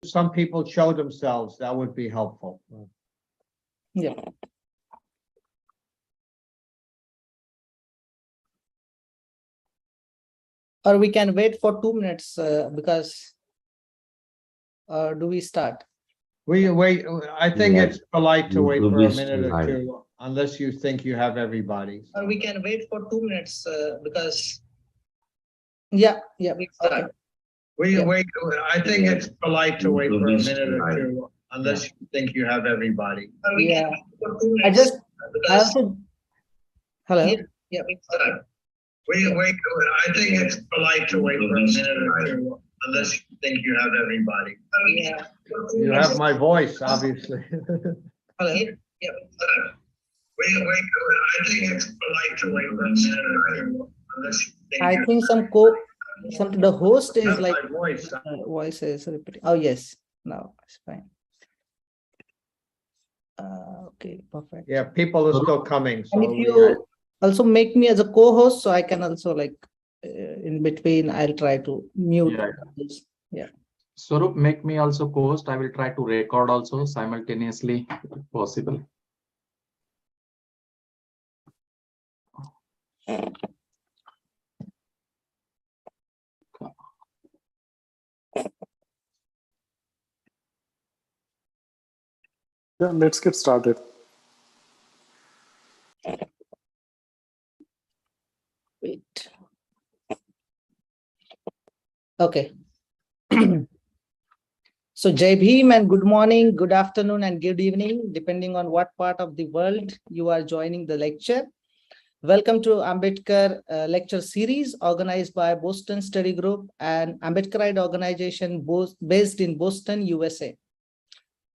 some people show themselves, that would be helpful. Yeah. Or we can wait for 2 minutes because do we start? We wait, I think Yeah. it's polite to wait for a Ruby's minute or high. two, unless you think you have everybody. Or we can wait for 2 minutes because. Yeah, we start. We Yeah. wait, I think it's polite to wait for a Ruby's minute or high. two, unless you think you have everybody. Yeah. I also. Hello. Yeah, we start. We wait, I think it's polite to wait for a minute or two, unless you think you have everybody. Yeah. You have my voice, obviously. Hello. Yeah, we wait, I think it's polite to wait for a minute or two, unless you think. I you think the host is have like my voice. voice is repeating. Oh yes, no, it's fine. Okay, perfect. Yeah, people are still coming, And so if you also make me as a co-host, so I can also like in between, I'll try to mute. Yeah. Swarup, make me also co-host. I will try to record also simultaneously if possible. Yeah, let's get started. Wait. Okay. So Jai Bhim and good morning, good afternoon and good evening, depending on what part of the world you are joining the lecture. Welcome to Ambedkar lecture series organized by Boston Study Group, an Ambedkarite organization based in Boston, USA.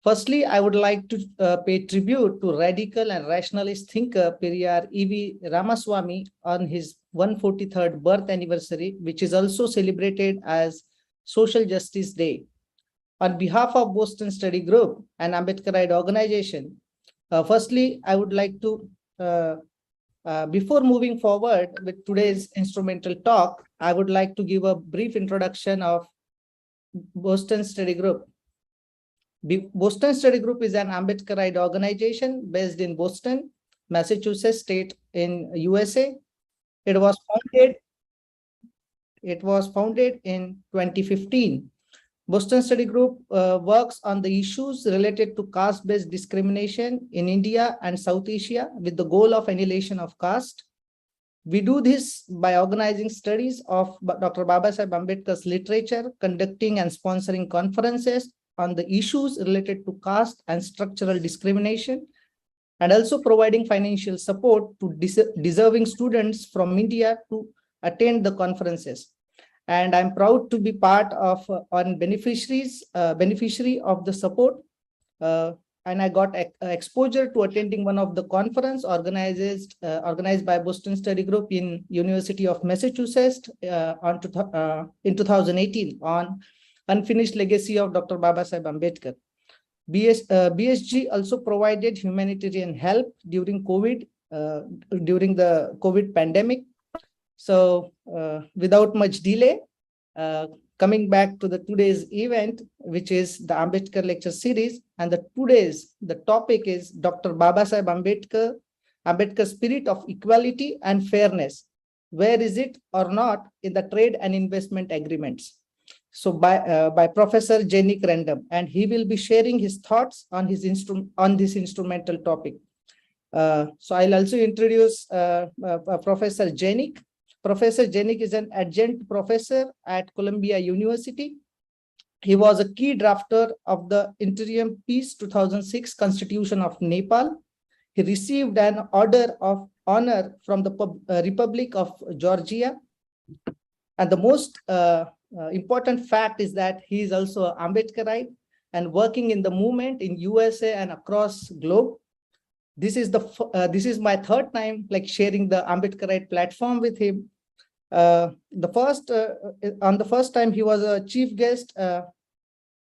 Firstly, I would like to pay tribute to radical and rationalist thinker Periyar E.V. Ramaswamy on his 143rd birth anniversary, which is also celebrated as Social Justice Day. On behalf of Boston Study Group, an Ambedkarite organization, firstly, I would like to, before moving forward with today's instrumental talk, I would like to give a brief introduction of Boston Study Group. Boston Study Group is an Ambedkarite organization based in Boston, Massachusetts state in USA. It was founded in 2015. Boston Study Group works on the issues related to caste-based discrimination in India and South Asia with the goal of annihilation of caste. We do this by organizing studies of Dr. Babasaheb Ambedkar's literature, conducting and sponsoring conferences on the issues related to caste and structural discrimination, and also providing financial support to deserving students from India to attend the conferences. And I'm proud to be part of beneficiary of the support. And I got exposure to attending one of the conference organized by Boston Study Group in University of Massachusetts in 2018 on Unfinished Legacy of Dr. Babasaheb Ambedkar. BSG also provided humanitarian help during during the COVID pandemic. So without much delay, coming back to today's event, which is the Ambedkar lecture series, and the topic is Dr. Babasaheb Ambedkar, Ambedkar's spirit of equality and fairness. Where is it or not in the trade and investment agreements? So by Professor Jenik Random, and he will be sharing his thoughts on this instrumental topic. So I'll also introduce Professor Jenik. Professor Jenik is an adjunct professor at Columbia University. He was a key drafter of the Interim Peace 2006 Constitution of Nepal. He received an Order of Honor from the Republic of Georgia. And the most important fact is that he is also an Ambedkarite and working in the movement in USA and across globe. This is my third time like sharing the Ambedkarite platform with him. On the first time he was a chief guest at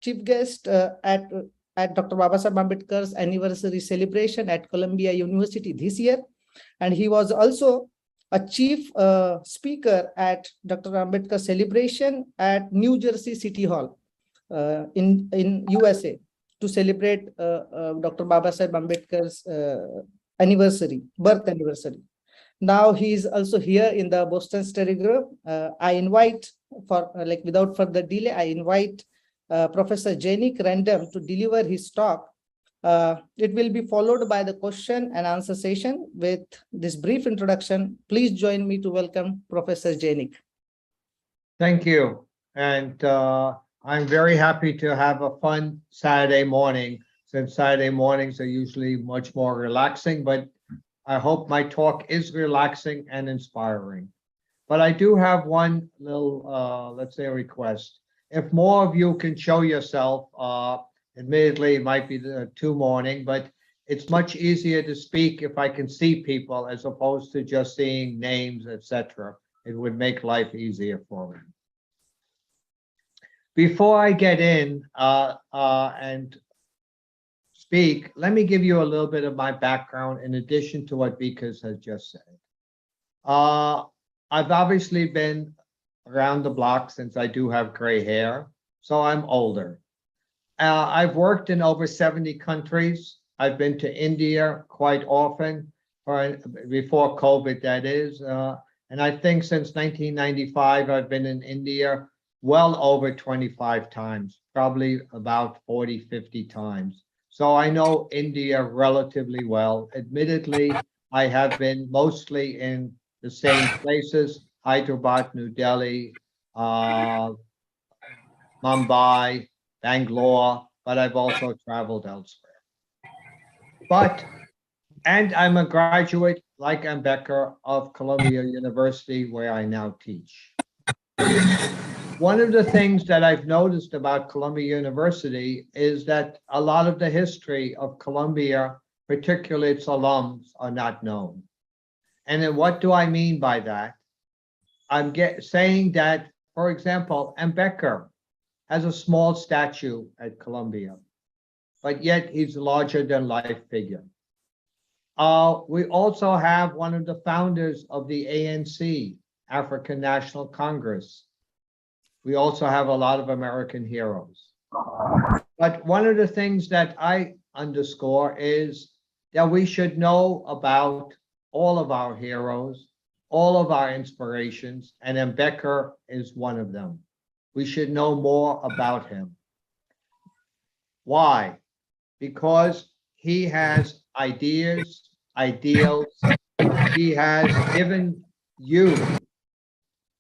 Dr. Babasaheb Ambedkar's anniversary celebration at Columbia University this year, and he was also a chief speaker at Dr. Ambedkar celebration at New Jersey City Hall. in USA to celebrate Dr. Babasaheb Ambedkar's birth anniversary. Now he is also here in the Boston Study Group. I invite, without further delay, I invite Professor Janik Random to deliver his talk. It will be followed by the question and answer session. With this brief introduction, please join me to welcome Professor Janik. Thank you. And I'm very happy to have a fun Saturday morning, since Saturday mornings are usually much more relaxing, but I hope my talk is relaxing and inspiring. But I do have one little, let's say, request. If more of you can show yourself, admittedly, it might be too morning, but it's much easier to speak if I can see people as opposed to just seeing names, etc. It would make life easier for me. Before I get in and speak, let me give you a little bit of my background in addition to what Vikas has just said. I've obviously been around the block since I do have gray hair, so I'm older. I've worked in over 70 countries. I've been to India quite often, before COVID, that is. And I think since 1995, I've been in India well over 25 times, probably about 40, 50 times. So I know India relatively well. Admittedly, I have been mostly in the same places: Hyderabad, New Delhi, Mumbai, Bangalore, but I've also traveled elsewhere. And I'm a graduate, like Ambedkar, of Columbia University, where I now teach. One of the things that I've noticed about Columbia University is that a lot of the history of Columbia, particularly its alums, are not known. And then what do I mean by that? I'm saying that, for example, Ambedkar has a small statue at Columbia, but yet he's a larger than life figure. We also have one of the founders of the ANC, African National Congress. We also have a lot of American heroes. But one of the things that I underscore is that we should know about all of our heroes, all of our inspirations, and Ambedkar is one of them. We should know more about him. Why? Because he has ideas, ideals. He has given you,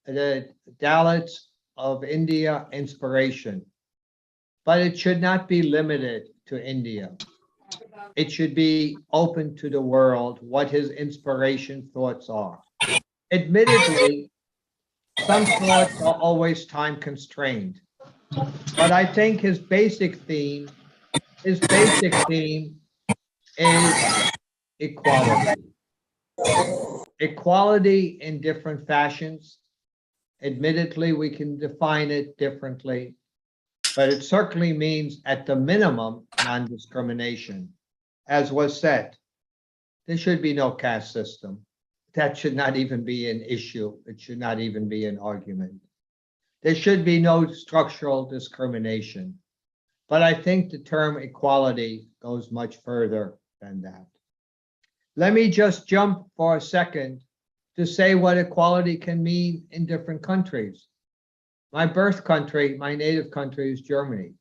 the Dalits of India, inspiration. But it should not be limited to India. It should be open to the world, what his inspiration thoughts are. Admittedly, some thoughts are always time constrained. But I think his basic theme is equality. Equality in different fashions. Admittedly, we can define it differently, but it certainly means, at the minimum, non-discrimination. As was said, there should be no caste system. That should not even be an issue. It should not even be an argument. There should be no structural discrimination. But I think the term equality goes much further than that. Let me just jump for a second to say what equality can mean in different countries. My birth country, my native country, is Germany.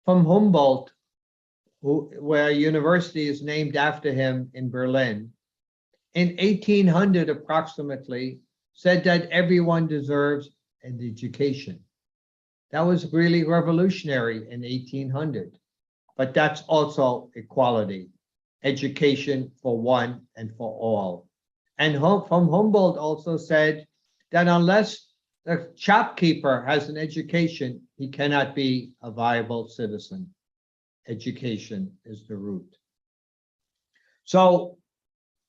From Humboldt, where a university is named after him in Berlin, in 1800 approximately, said that everyone deserves an education. That was really revolutionary in 1800, but that's also equality, education for one and for all. And from Humboldt also said that unless the shopkeeper has an education, he cannot be a viable citizen. Education is the root. So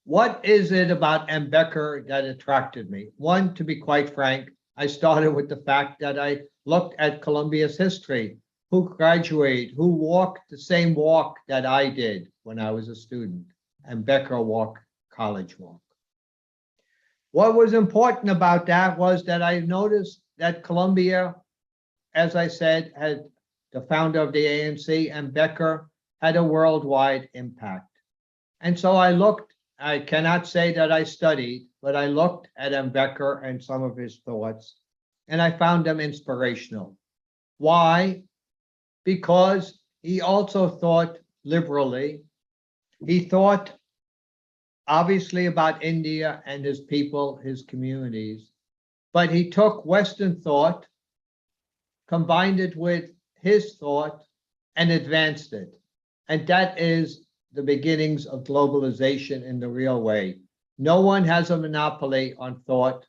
what is it about Ambedkar that attracted me? One, to be quite frank, I started with the fact that I looked at Columbia's history, who graduated, who walked the same walk that I did when I was a student. Ambedkar walked college walk. What was important about that was that I noticed that Columbia, as I said, had the founder of the ANC, Ambedkar, had a worldwide impact. And so I cannot say that I studied, but I looked at Ambedkar and some of his thoughts, and I found them inspirational. Why? Because he also thought liberally. He thought obviously about India and his people, his communities, but he took Western thought, combined it with his thought, and advanced it. And that is the beginnings of globalization in the real way. No one has a monopoly on thought.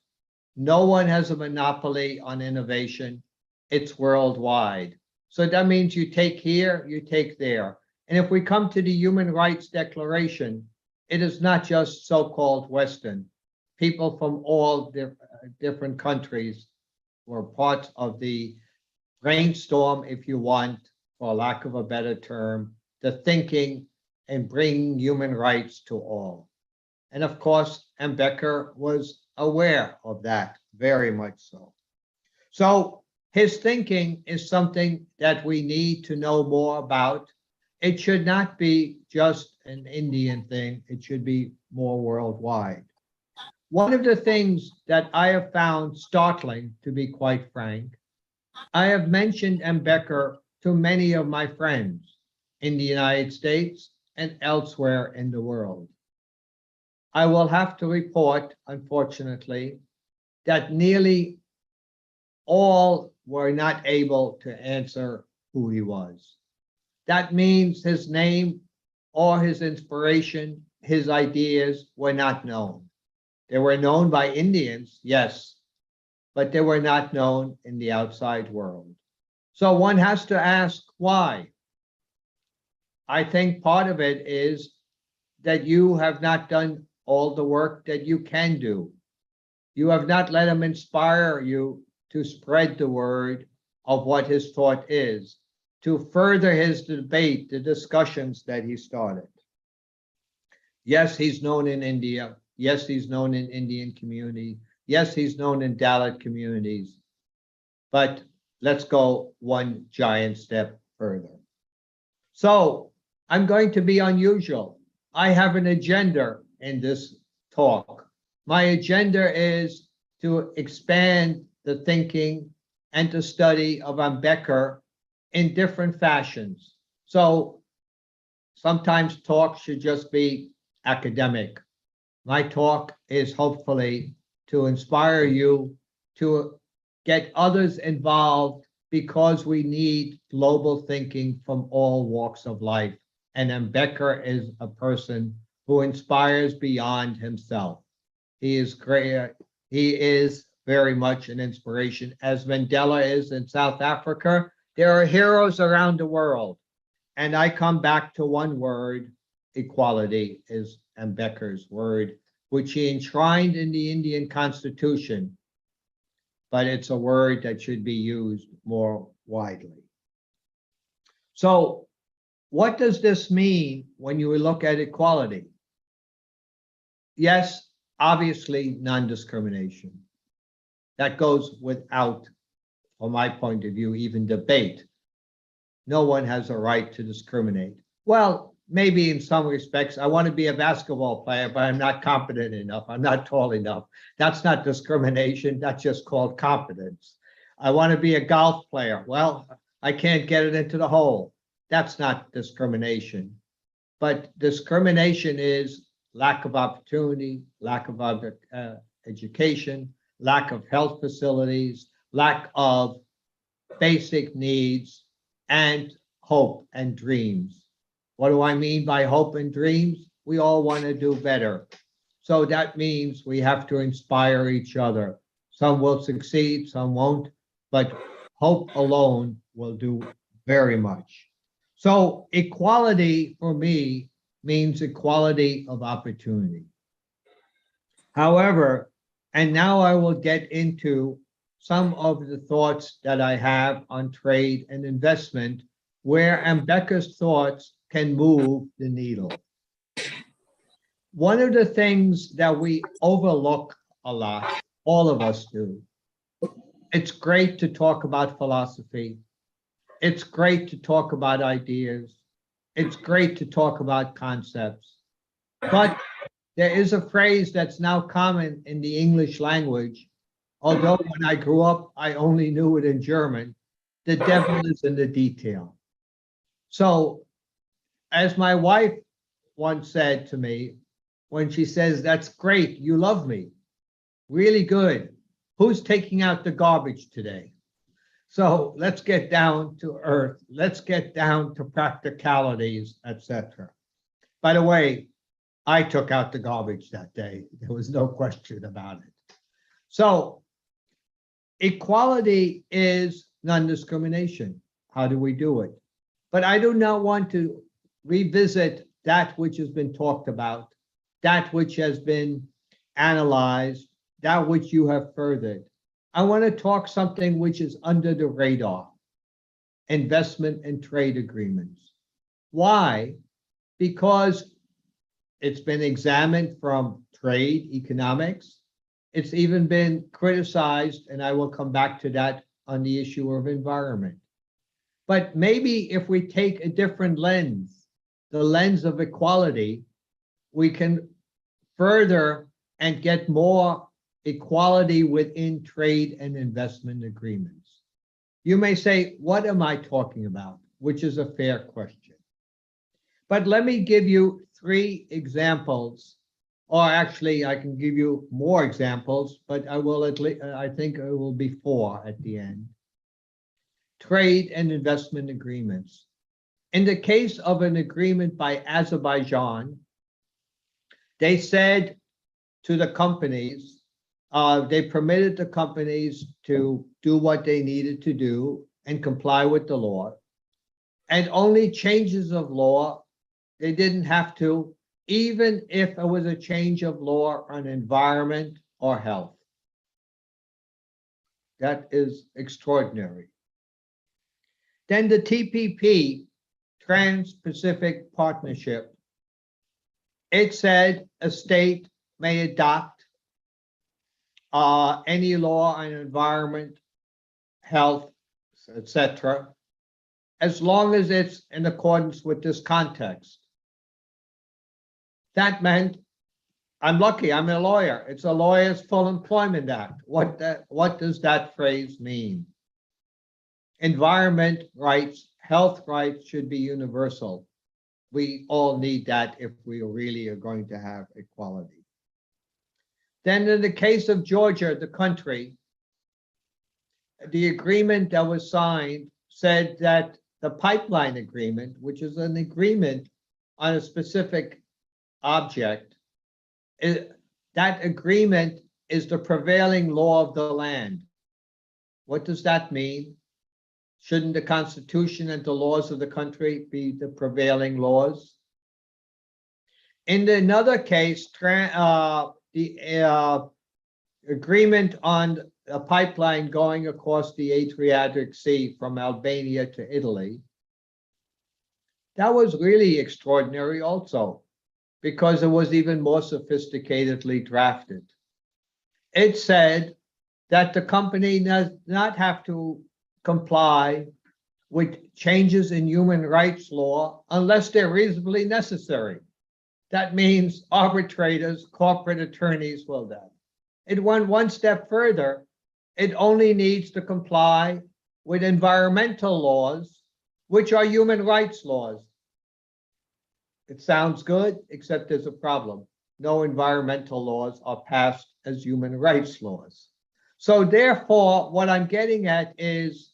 No one has a monopoly on innovation. It's worldwide. So that means you take here, you take there. And if we come to the Human Rights Declaration, it is not just so-called Western. People from all different countries were parts of the brainstorm, if you want, for lack of a better term, the thinking and bringing human rights to all. And of course, Ambedkar was aware of that, very much so. So his thinking is something that we need to know more about. It should not be just an Indian thing. It should be more worldwide. One of the things that I have found startling, to be quite frank, I have mentioned Ambedkar to many of my friends in the United States and elsewhere in the world. I will have to report, unfortunately, that nearly all were not able to answer who he was. That means his name or his inspiration, his ideas were not known. They were known by Indians, yes, but they were not known in the outside world. So one has to ask why. I think part of it is that you have not done all the work that you can do. You have not let him inspire you to spread the word of what his thought is, to further his debate, the discussions that he started. Yes, he's known in India. Yes, he's known in Indian community. Yes, he's known in Dalit communities. But let's go one giant step further. So I'm going to be unusual. I have an agenda in this talk. My agenda is to expand the thinking and the study of Ambedkar in different fashions. So sometimes talk should just be academic. My talk is hopefully to inspire you to get others involved, because we need global thinking from all walks of life. And Ambedkar is a person who inspires beyond himself. He is great. He is very much an inspiration, as Mandela is in South Africa. There are heroes around the world. And I come back to one word: equality is Ambedkar's word, which he enshrined in the Indian Constitution. But it's a word that should be used more widely. So what does this mean when you look at equality? Yes, obviously non-discrimination. That goes without, from my point of view, even debate. No one has a right to discriminate. Well, maybe in some respects, I want to be a basketball player, but I'm not competent enough. I'm not tall enough. That's not discrimination. That's just called competence. I want to be a golf player. Well, I can't get it into the hole. That's not discrimination. But discrimination is lack of opportunity, lack of education, lack of health facilities, lack of basic needs, and hope and dreams. What do I mean by hope and dreams? We all want to do better. So that means we have to inspire each other. Some will succeed, some won't, but hope alone will do very much. So equality for me means equality of opportunity. However, and now I will get into some of the thoughts that I have on trade and investment, where Ambedkar's thoughts can move the needle. One of the things that we overlook a lot, all of us do, it's great to talk about philosophy. It's great to talk about ideas. It's great to talk about concepts. But there is a phrase that's now common in the English language. Although when I grew up, I only knew it in German. The devil is in the detail. So, as my wife once said to me, when she says, "That's great, you love me, really good. Who's taking out the garbage today?" So let's get down to earth. Let's get down to practicalities, etc. By the way, I took out the garbage that day. There was no question about it. So equality is non-discrimination. How do we do it? But I do not want to revisit that which has been talked about, that which has been analyzed, that which you have furthered. I want to talk something which is under the radar: investment and trade agreements. Why? Because it's been examined from trade economics. It's even been criticized, and I will come back to that on the issue of environment. But maybe if we take a different lens, the lens of equality, we can further and get more equality within trade and investment agreements. You may say, what am I talking about? Which is a fair question. But let me give you 3 examples, or actually I can give you more examples, but I will at least, I think it will be 4 at the end. Trade and investment agreements. In the case of an agreement by Azerbaijan, they said to the companies, they permitted the companies to do what they needed to do and comply with the law. And only changes of law, they didn't have to, even if it was a change of law on environment or health. That is extraordinary. Then the TPP, Trans-Pacific Partnership, it said a state may adopt any law on environment, health, etc., as long as it's in accordance with this context. That meant, I'm lucky, I'm a lawyer. It's a Lawyers Full Employment Act. What does that phrase mean? Environment rights, health rights should be universal. We all need that if we really are going to have equality. Then in the case of Georgia, the country, the agreement that was signed said that the pipeline agreement, which is an agreement on a specific object, that agreement is the prevailing law of the land. What does that mean? Shouldn't the Constitution and the laws of the country be the prevailing laws? In another case, the agreement on a pipeline going across the Adriatic Sea from Albania to Italy, that was really extraordinary also, because it was even more sophisticatedly drafted. It said that the company does not have to comply with changes in human rights law unless they're reasonably necessary. That means arbitrators, corporate attorneys will do. It went one step further. It only needs to comply with environmental laws, which are human rights laws. It sounds good, except there's a problem. No environmental laws are passed as human rights laws. So therefore, what I'm getting at is,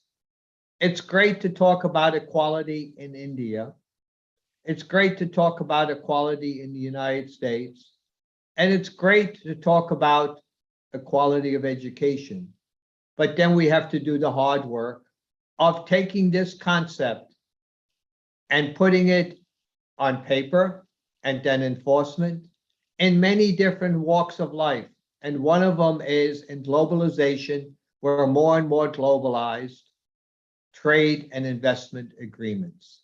it's great to talk about equality in India. It's great to talk about equality in the United States. And it's great to talk about equality of education. But then we have to do the hard work of taking this concept and putting it on paper and then enforcement in many different walks of life. And one of them is in globalization, we're more and more globalized, trade and investment agreements.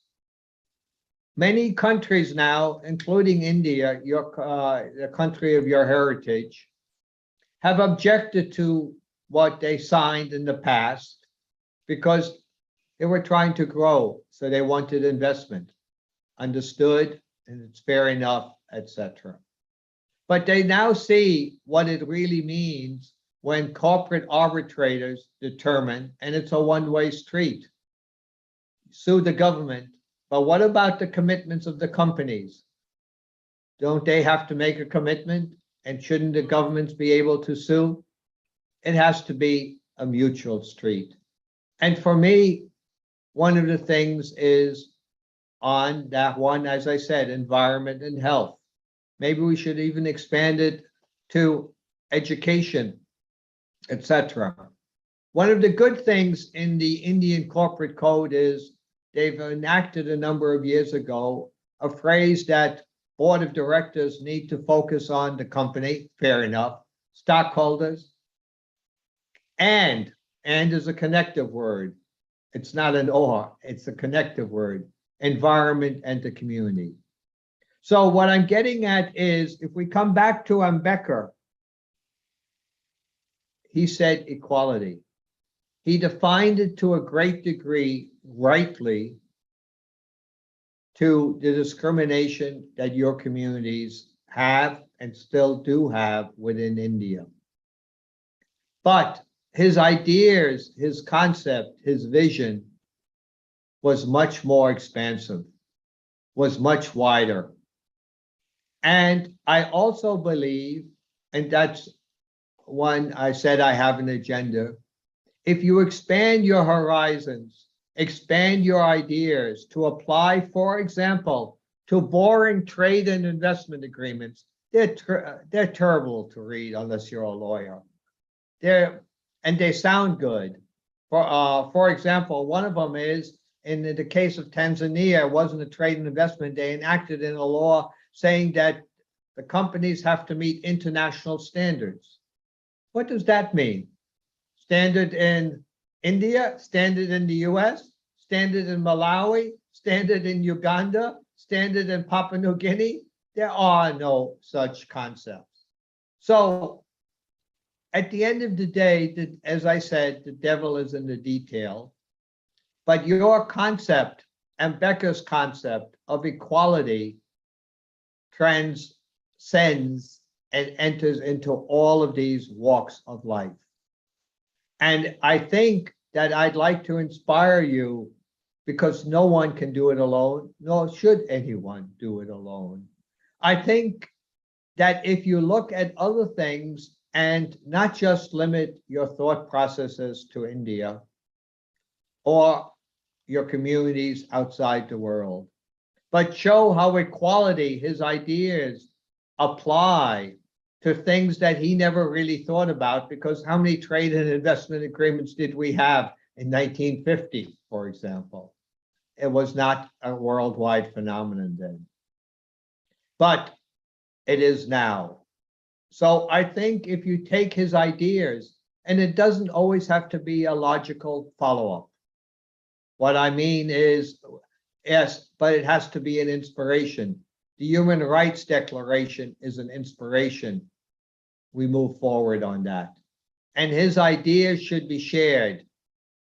Many countries now, including India, the country of your heritage, have objected to what they signed in the past because They were trying to grow, so they wanted investment. Understood, and it's fair enough, etc. But they now see what it really means when corporate arbitrators determine, and it's a one-way street. Sue the government, but what about the commitments of the companies? Don't they have to make a commitment? And shouldn't the governments be able to sue? It has to be a mutual street. And for me, one of the things is on that one, as I said, environment and health. Maybe we should even expand it to education, etc. One of the good things in the Indian corporate code is they've enacted a number of years ago a phrase that board of directors need to focus on the company, fair enough, stockholders, and is a connective word. It's not an or, it's a connective word, environment and the community. So what I'm getting at is, if we come back to Ambedkar, he said equality. He defined it to a great degree, rightly, to the discrimination that your communities have and still do have within India. But his ideas, his concept, his vision was much more expansive, was much wider. And I also believe, and that's one I said I have an agenda, if you expand your horizons, expand your ideas to apply, for example, to boring trade and investment agreements, they're terrible to read unless you're a lawyer. And they sound good. For example, one of them is, in the case of Tanzania, it wasn't a trade and investment. They enacted in a law saying that the companies have to meet international standards. What does that mean? Standard in India, standard in the US, standard in Malawi, standard in Uganda, standard in Papua New Guinea? There are no such concepts. So at the end of the day, as I said, the devil is in the detail. But your concept, Ambedkar's concept of equality, transcends and enters into all of these walks of life. And I think that I'd like to inspire you, because no one can do it alone, nor should anyone do it alone. I think that if you look at other things and not just limit your thought processes to India or your communities outside the world, but show how equality, his ideas, apply to things that he never really thought about, because how many trade and investment agreements did we have in 1950, for example? It was not a worldwide phenomenon then, but it is now. So I think if you take his ideas, and it doesn't always have to be a logical follow-up. What I mean is, yes, but it has to be an inspiration. The Human Rights Declaration is an inspiration. We move forward on that. And his ideas should be shared,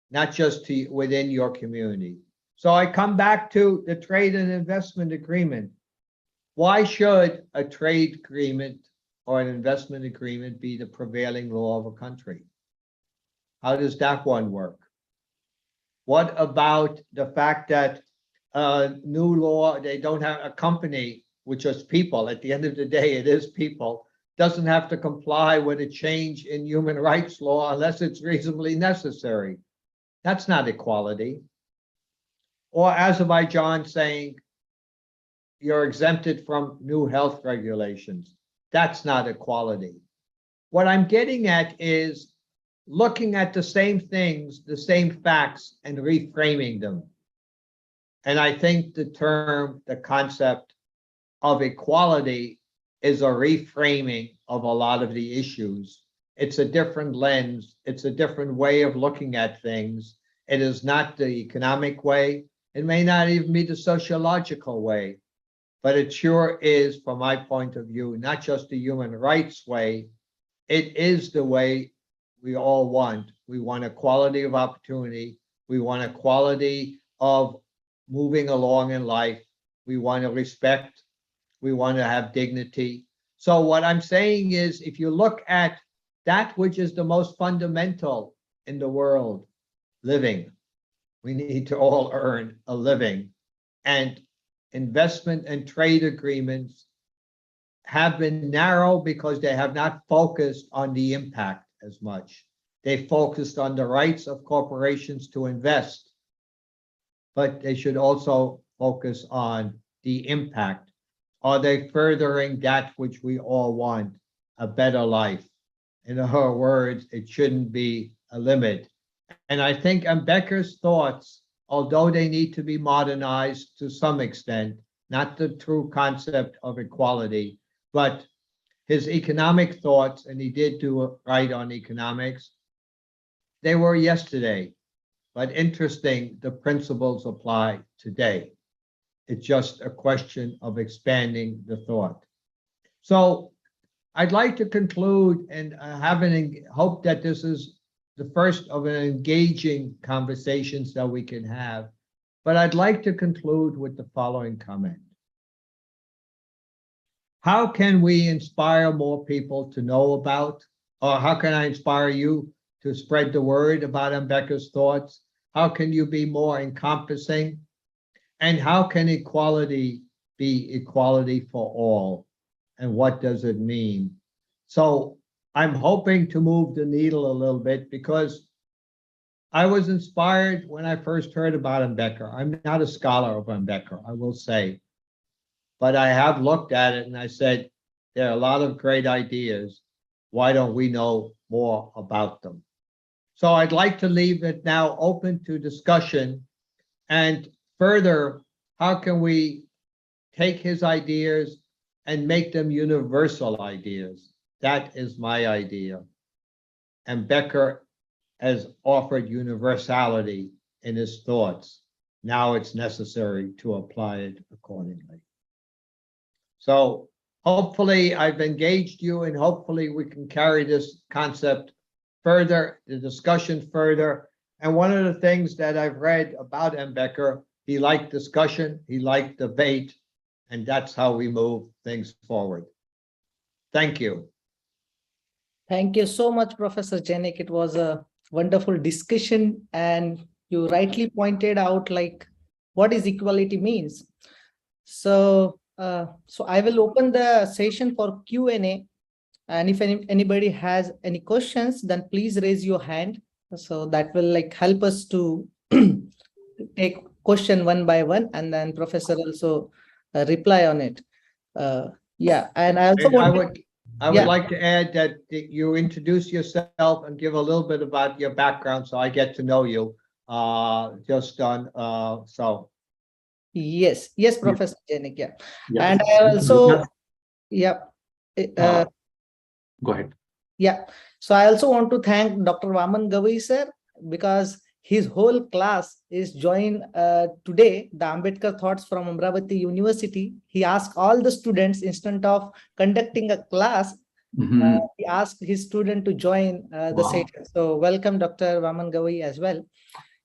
not just within your community. So I come back to the trade and investment agreement. Why should a trade agreement or an investment agreement be the prevailing law of a country? How does that one work? What about the fact that new law, they don't have a company, which is people, at the end of the day, it is people, doesn't have to comply with a change in human rights law unless it's reasonably necessary? That's not equality. Or Azerbaijan saying you're exempted from new health regulations. That's not equality. What I'm getting at is looking at the same things, the same facts, and reframing them. And I think the concept of equality is a reframing of a lot of the issues. It's a different lens. It's a different way of looking at things. It is not the economic way. It may not even be the sociological way, but it sure is, from my point of view, not just the human rights way. It is the way we all want. We want equality of opportunity. We want equality of moving along in life. We want to respect. We want to have dignity. So what I'm saying is, if you look at that which is the most fundamental in the world, living, we need to all earn a living. And investment and trade agreements have been narrow because they have not focused on the impact as much. They focused on the rights of corporations to invest, but they should also focus on the impact. Are they furthering that which we all want, a better life? In her words, it shouldn't be a limit. And I think Ambedkar's thoughts, although they need to be modernized to some extent, not the true concept of equality, but his economic thoughts, and he did do right on economics, they were yesterday, but interesting, the principles apply today. It's just a question of expanding the thought. So I'd like to conclude and hope that this is the first of an engaging conversations that we can have. But I'd like to conclude with the following comment. How can we inspire more people to know about, or how can I inspire you to spread the word about Ambedkar's thoughts? How can you be more encompassing? And how can equality be equality for all? And what does it mean? So I'm hoping to move the needle a little bit because I was inspired when I first heard about Ambedkar. I'm not a scholar of Ambedkar, I will say, but I have looked at it and I said, there are a lot of great ideas. Why don't we know more about them? So I'd like to leave it now open to discussion. And further, how can we take his ideas and make them universal ideas? That is my idea. Ambedkar has offered universality in his thoughts. Now it's necessary to apply it accordingly. So hopefully I've engaged you, and hopefully we can carry this concept further, the discussion further. And one of the things that I've read about Ambedkar, he liked discussion, he liked debate, and that's how we move things forward. Thank you. Thank you so much, Professor Janik. It was a wonderful discussion, and you rightly pointed out like what is equality means. So, so I will open the session for Q&A, and if anybody has any questions, then please raise your hand. So that will like help us to take question one by one, and then Professor also reply on it. Yeah, and I also I would like to add that you introduce yourself and give a little bit about your background so I get to know you. Just on so. Yes, Professor Janik, yeah. Yeah. And I also, yeah. Go ahead. Yeah, so I also want to thank Dr. Vaman Gavai sir, because his whole class is joined today, the Ambedkar Thoughts from Amravati University. He asked all the students, instead of conducting a class, he asked his student to join the session. So welcome, Dr. Vaman Gavai as well.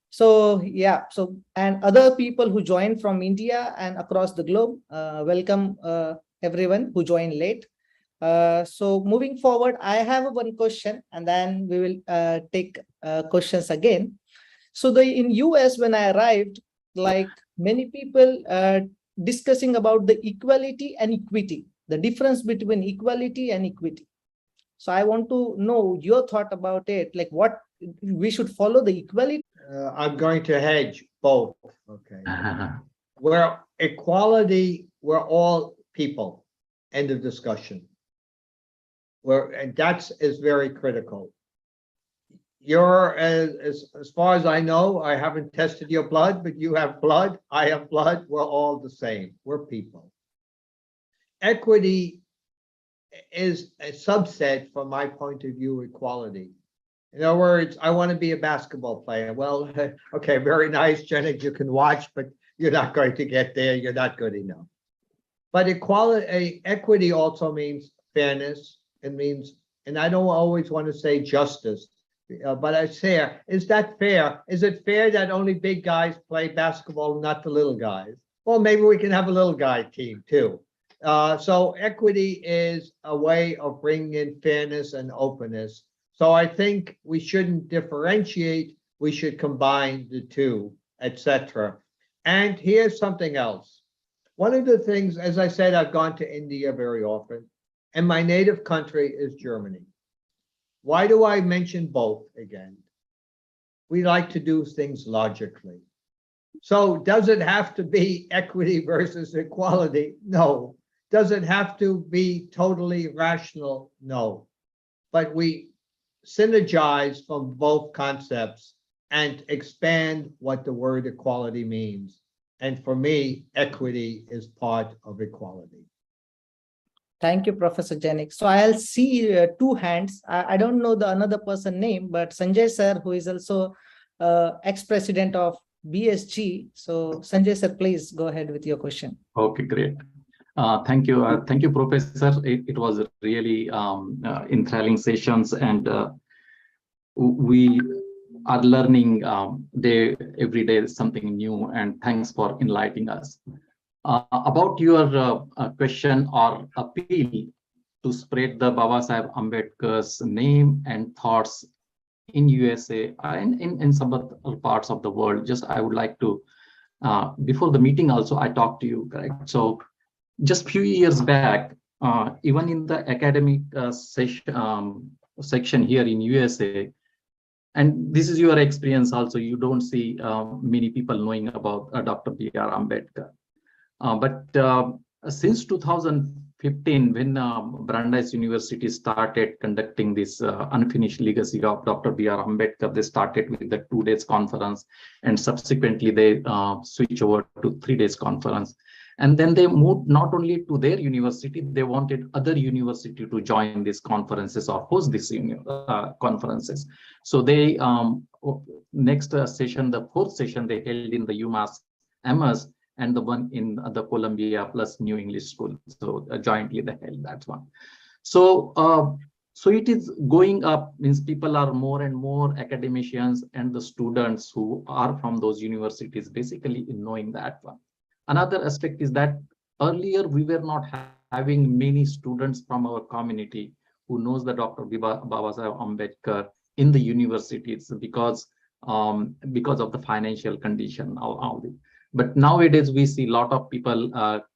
So yeah, so and other people who joined from India and across the globe, welcome everyone who joined late. So moving forward, I have one question, and then we will take questions again. So in US, when I arrived, like many people discussing about the equality and equity, the difference between equality and equity. So I want to know your thought about it, like what we should follow the equality. I'm going to hedge both. Okay. Where equality, we're all people. End of discussion. And that is very critical. You're, as far as I know, I haven't tested your blood, but you have blood, I have blood, we're all the same, we're people. Equity is a subset, from my point of view, equality. In other words, I want to be a basketball player. Well, okay, very nice, Janik, you can watch, but you're not going to get there, you're not good enough. But equity also means fairness. It means, and I don't always want to say justice, But it's fair. Is that fair? Is it fair that only big guys play basketball, not the little guys? Well, maybe we can have a little guy team too. So equity is a way of bringing in fairness and openness. So I think we shouldn't differentiate. We should combine the two, etc. And here's something else. One of the things, as I said, I've gone to India very often, and my native country is Germany. Why do I mention both again? We like to do things logically. So does it have to be equity versus equality? No. Does it have to be totally rational? No. But we synergize from both concepts and expand what the word equality means. And for me, equity is part of equality. Thank you, Professor Janik. So I'll see two hands. I don't know the another person name, but Sanjay sir, who is also ex-president of BSG. So Sanjay sir, please go ahead with your question. Okay, great. Thank you, Professor. It was really enthralling sessions, and we are learning every day something new. And thanks for enlightening us. About your question or appeal to spread the Baba Saheb Ambedkar's name and thoughts in USA and in some other parts of the world, just I would like to, before the meeting also, I talked to you, correct? So just few years back, even in the academic section here in USA, and this is your experience also, you don't see many people knowing about Dr. B.R. Ambedkar. But since 2015, when Brandeis University started conducting this unfinished legacy of Dr. B.R. Ambedkar, they started with the 2 days conference, and subsequently they switched over to 3 days conference. And then they moved not only to their university, they wanted other university to join these conferences or host these conferences. So they next session, the 4th session, they held in the UMass Amherst, and the one in the Columbia plus New English School. So jointly they held that one. So so it is going up, means people are more and more academicians and the students who are from those universities basically knowing that one. Another aspect is that earlier we were not having many students from our community who knows the Dr. Baba Saheb Ambedkar in the universities because of the financial condition of it. But nowadays we see a lot of people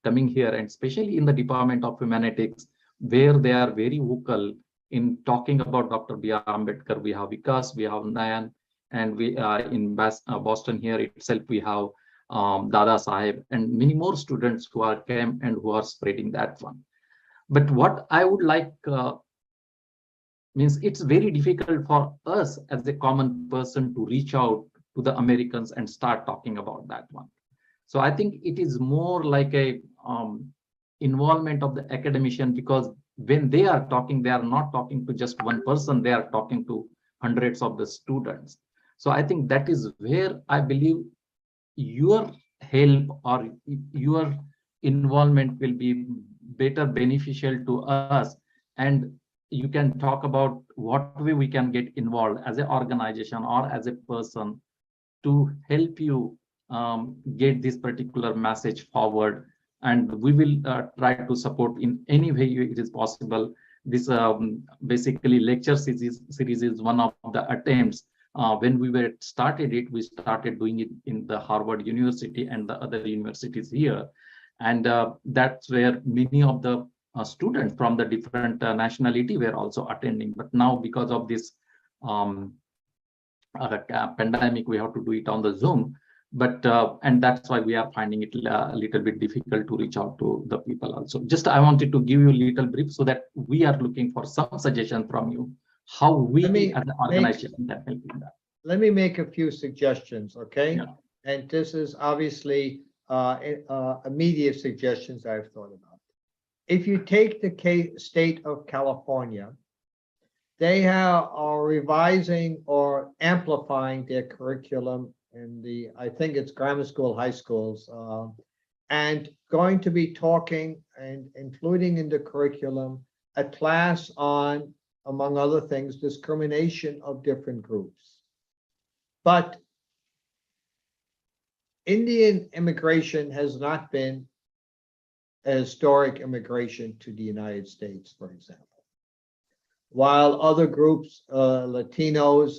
coming here, and especially in the Department of Humanities, where they are very vocal in talking about Dr. B.R. Ambedkar. We have Vikas, we have Nayan, and we in Boston here itself, we have Dada Saheb, and many more students who are came and who are spreading that one. But what I would like means it's very difficult for us as a common person to reach out to the Americans and start talking about that one. So I think it is more like a involvement of the academician, because when they are talking, they are not talking to just one person, they are talking to hundreds of the students. So I think that is where I believe your help or your involvement will be better beneficial to us, and you can talk about what way we can get involved as an organization or as a person to help you get this particular message forward, and we will try to support in any way it is possible. This basically lecture series is one of the attempts. When we were started it, we started doing it in the Harvard University and the other universities here, and that's where many of the students from the different nationality were also attending. But now because of this pandemic, we have to do it on the Zoom. But and that's why we are finding it a little bit difficult to reach out to the people also. Just I wanted to give you a little brief so that we are looking for some suggestion from you how we as an organization can help in that. Let me make a few suggestions, okay? Yeah. And this is obviously immediate suggestions I've thought about. If you take the state of California, they are revising or amplifying their curriculum in the, I think it's grammar school, high schools, and going to be talking and including in the curriculum a class on among other things, discrimination of different groups. But Indian immigration has not been a historic immigration to the United States, for example. While other groups, Latinos,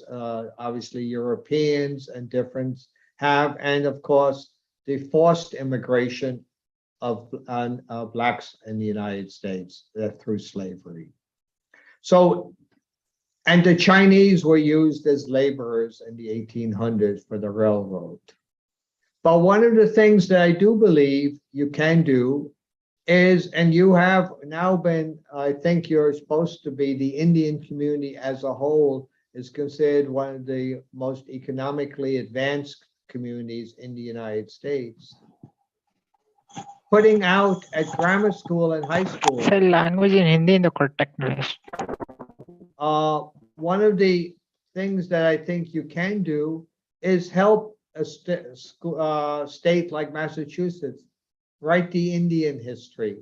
obviously Europeans and different have, and of course, the forced immigration of Blacks in the United States through slavery. So, and the Chinese were used as laborers in the 1800s for the railroad. But one of the things that I do believe you can do is, and you have now been, I think you're supposed to be, the Indian community as a whole is considered one of the most economically advanced communities in the United States. Putting out at grammar school and high school. Sir, language in Hindi in the correct list. One of the things that I think you can do is help a state like Massachusetts write the Indian history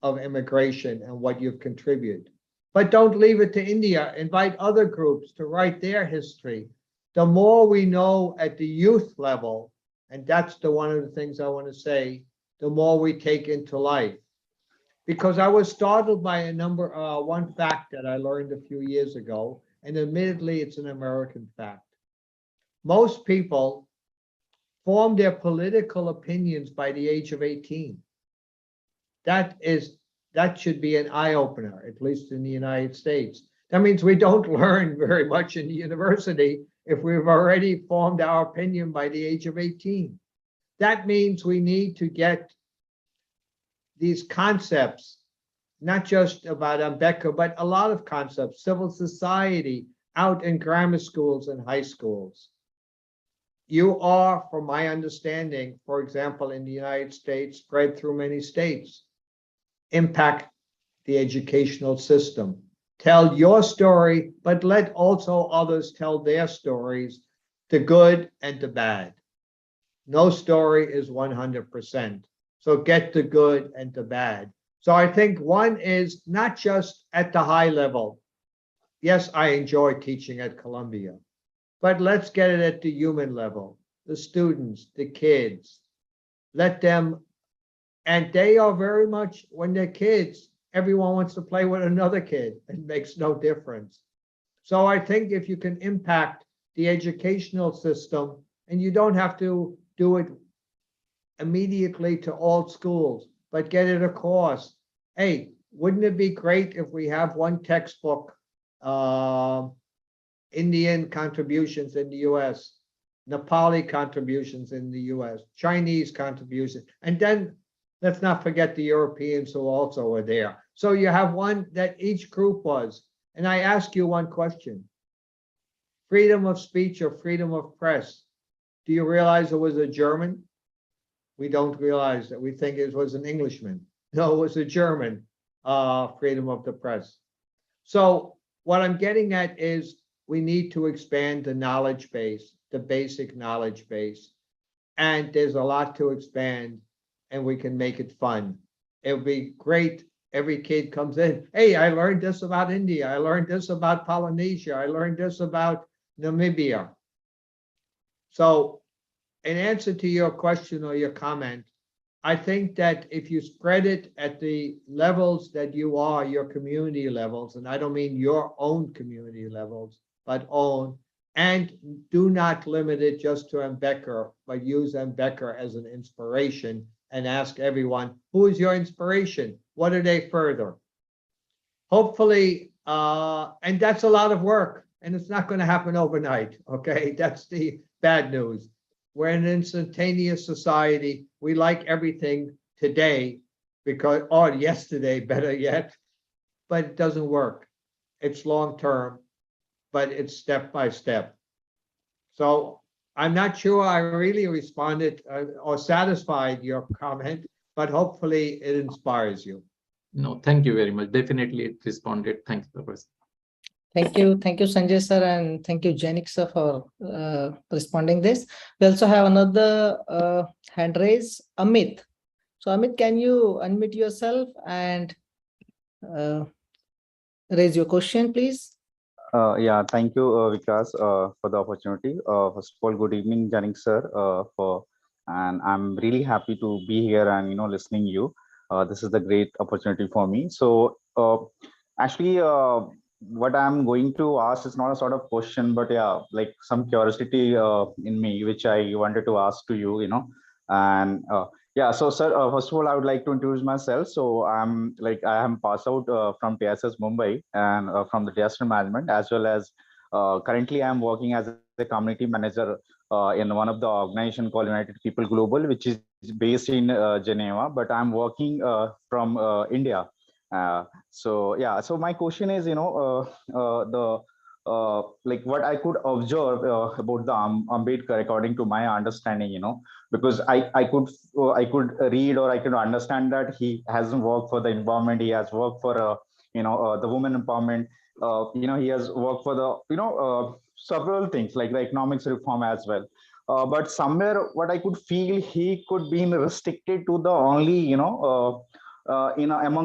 of immigration and what you've contributed. But don't leave it to India. Invite other groups to write their history. The more we know at the youth level, and that's one of the things I want to say, the more we take into life. Because I was startled by one fact that I learned a few years ago, and admittedly, it's an American fact. Most people form their political opinions by the age of 18. That should be an eye-opener, at least in the United States. That means we don't learn very much in the university if we've already formed our opinion by the age of 18. That means we need to get these concepts, not just about Ambedkar, but a lot of concepts, civil society, out in grammar schools and high schools. You are, from my understanding, for example, in the United States, spread through many states, impact the educational system. Tell your story, but let also others tell their stories, the good and the bad. No story is 100%. So get the good and the bad. So I think one is not just at the high level. Yes, I enjoy teaching at Columbia, but let's get it at the human level, the students, the kids, let them, and they are very much, when they're kids, everyone wants to play with another kid. It makes no difference. So I think if you can impact the educational system, and you don't have to do it immediately to all schools, but get it across. Hey, wouldn't it be great if we have one textbook, Indian contributions in the US, Nepali contributions in the US, Chinese contributions, and then let's not forget the Europeans who also are there. So you have one that each group was. And I ask you one question. Freedom of speech or freedom of press. Do you realize it was a German? We don't realize that. We think it was an Englishman. No, it was a German, freedom of the press. So what I'm getting at is we need to expand the knowledge base, the basic knowledge base. And there's a lot to expand, and we can make it fun. It would be great. Every kid comes in. Hey, I learned this about India. I learned this about Polynesia. I learned this about Namibia. So in answer to your question or your comment, I think that if you spread it at the levels that you are, your community levels, and I don't mean your own community levels, but own, and do not limit it just to Ambedkar, but use Ambedkar as an inspiration and ask everyone, who is your inspiration? What are they further? Hopefully, and that's a lot of work, and it's not going to happen overnight, okay? That's the bad news. We're in an instantaneous society. We like everything today because, or yesterday, better yet, but it doesn't work. It's long-term, but it's step by step. So I'm not sure I really responded or satisfied your comment, but hopefully it inspires you. No, thank you very much. Definitely it responded. Thanks, Professor. Thank you, Sanjay sir, and thank you, Janik sir, for responding this. We also have another hand raise, Amit. So Amit, can you unmute yourself and raise your question, please. Yeah, thank you, Vikas, for the opportunity. First of all, good evening, Janik sir. And I'm really happy to be here and listening you. This is the great opportunity for me. So actually, what I'm going to ask is not a sort of question, but yeah, like some curiosity in me, which I wanted to ask to you. And yeah, so sir, first of all, I would like to introduce myself. So I am passed out from TSS Mumbai and from the disaster management, as well as currently I'm working as a community manager in one of the organization called United People Global, which is based in Geneva, but I'm working from India. So yeah, so my question is, the like what I could observe about the Ambedkar, according to my understanding, because I could read or I could understand that he hasn't worked for the environment. He has worked for the women empowerment. He has worked for the several things like the economics reform as well. But somewhere, what I could feel, he could be restricted to the only among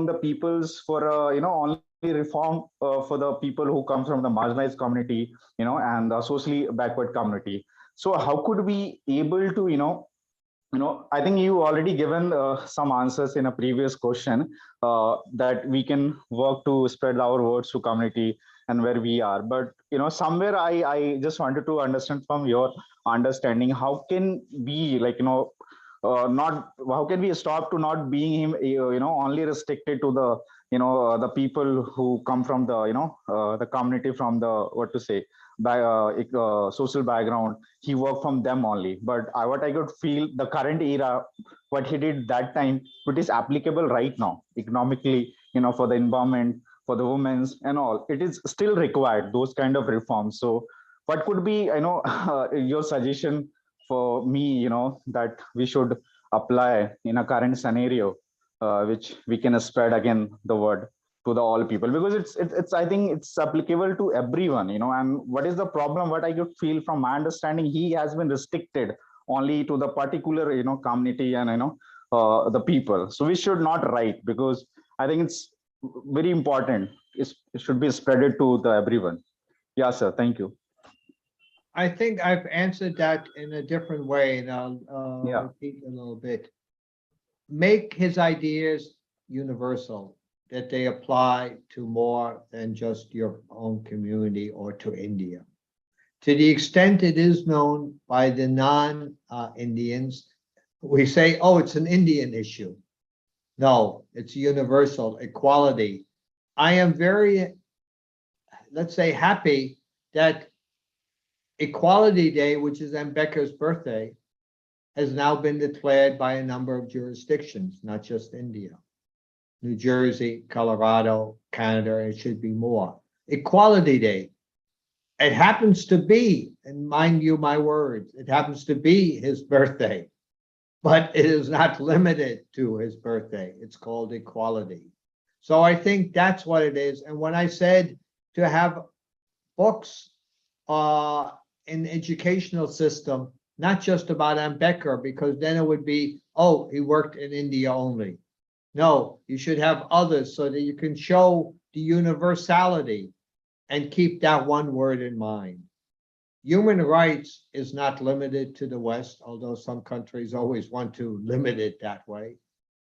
the peoples for only reform for the people who come from the marginalized community, and the socially backward community. So how could we able to I think you already given some answers in a previous question, that we can work to spread our words to community and where we are. But somewhere I just wanted to understand from your understanding, how can we not how can we stop to not being him only restricted to the the people who come from the the community from the what to say by social background. He worked from them only, but what I could feel, the current era, what he did that time, it is applicable right now economically, for the environment, for the women's and all. It is still required those kind of reforms. So what could be your suggestion for me, that we should apply in a current scenario, which we can spread again the word to the all people, because it's I think it's applicable to everyone, and what is the problem, what I could feel from my understanding, he has been restricted only to the particular community and the people. So we should not write, because I think it's very important. It should be spreaded to the everyone. Yeah, sir, thank you. I think I've answered that in a different way, and I'll Yeah. repeat a little bit. Make his ideas universal, that they apply to more than just your own community or to India. To the extent it is known by the non-Indians, we say, oh, it's an Indian issue. No, it's universal equality. I am very, let's say, happy that Equality Day, which is Ambedkar's birthday, has now been declared by a number of jurisdictions, not just India. New Jersey, Colorado, Canada, and it should be more. Equality Day. It happens to be, and mind you my words, it happens to be his birthday, but it is not limited to his birthday. It's called equality. So I think that's what it is. And when I said to have books in the educational system, not just about Ambedkar, because then it would be, oh, he worked in India only. No, you should have others so that you can show the universality and keep that one word in mind. Human rights is not limited to the West, although some countries always want to limit it that way.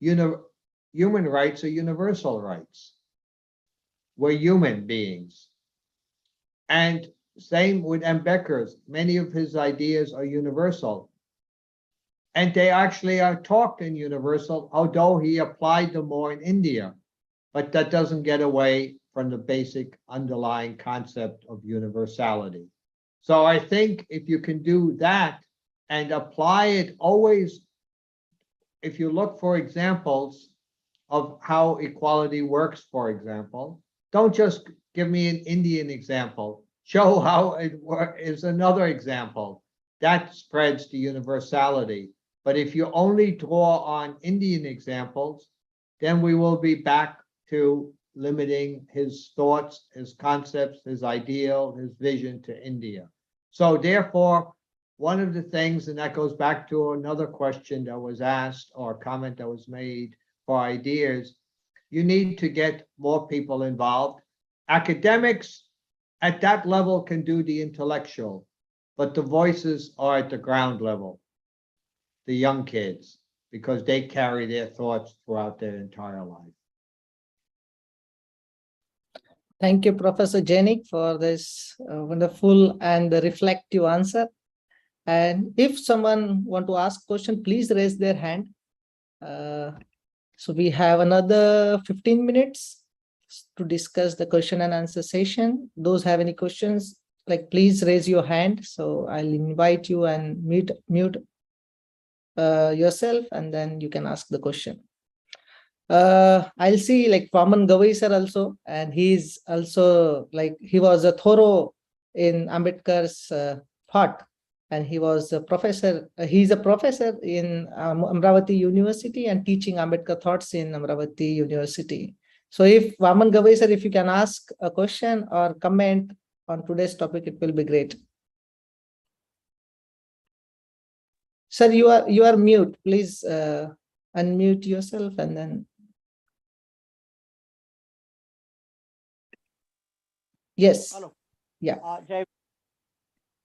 Human rights are universal rights. We're human beings. And same with Ambedkar's. Many of his ideas are universal. And they actually are taught in universal, although he applied them more in India. But that doesn't get away from the basic underlying concept of universality. So I think if you can do that and apply it always, if you look for examples of how equality works, for example, don't just give me an Indian example. Show how it is another example. That spreads the universality. But if you only draw on Indian examples, then we will be back to limiting his thoughts, his concepts, his ideal, his vision to India. So therefore, one of the things, and that goes back to another question that was asked or comment that was made for ideas, you need to get more people involved. Academics at that level can do the intellectual, but the voices are at the ground level, the young kids, because they carry their thoughts throughout their entire life. Thank you, Professor Janik, for this wonderful and reflective answer. And if someone want to ask question, please raise their hand. So we have another 15 minutes to discuss the question and answer session. Those have any questions, like please raise your hand. So I'll invite you and mute yourself, and then you can ask the question. I'll see like Vaman Gavai sir also, and he's also like, he was a thorough in Ambedkar's thought, and he was a professor. He's a professor in Amravati University and teaching Ambedkar thoughts in Amravati University. So if Vaman Gavai sir, if you can ask a question or comment on today's topic, it will be great. Sir, you are mute. Please unmute yourself and then. Yes. Hello. Yeah. Jai,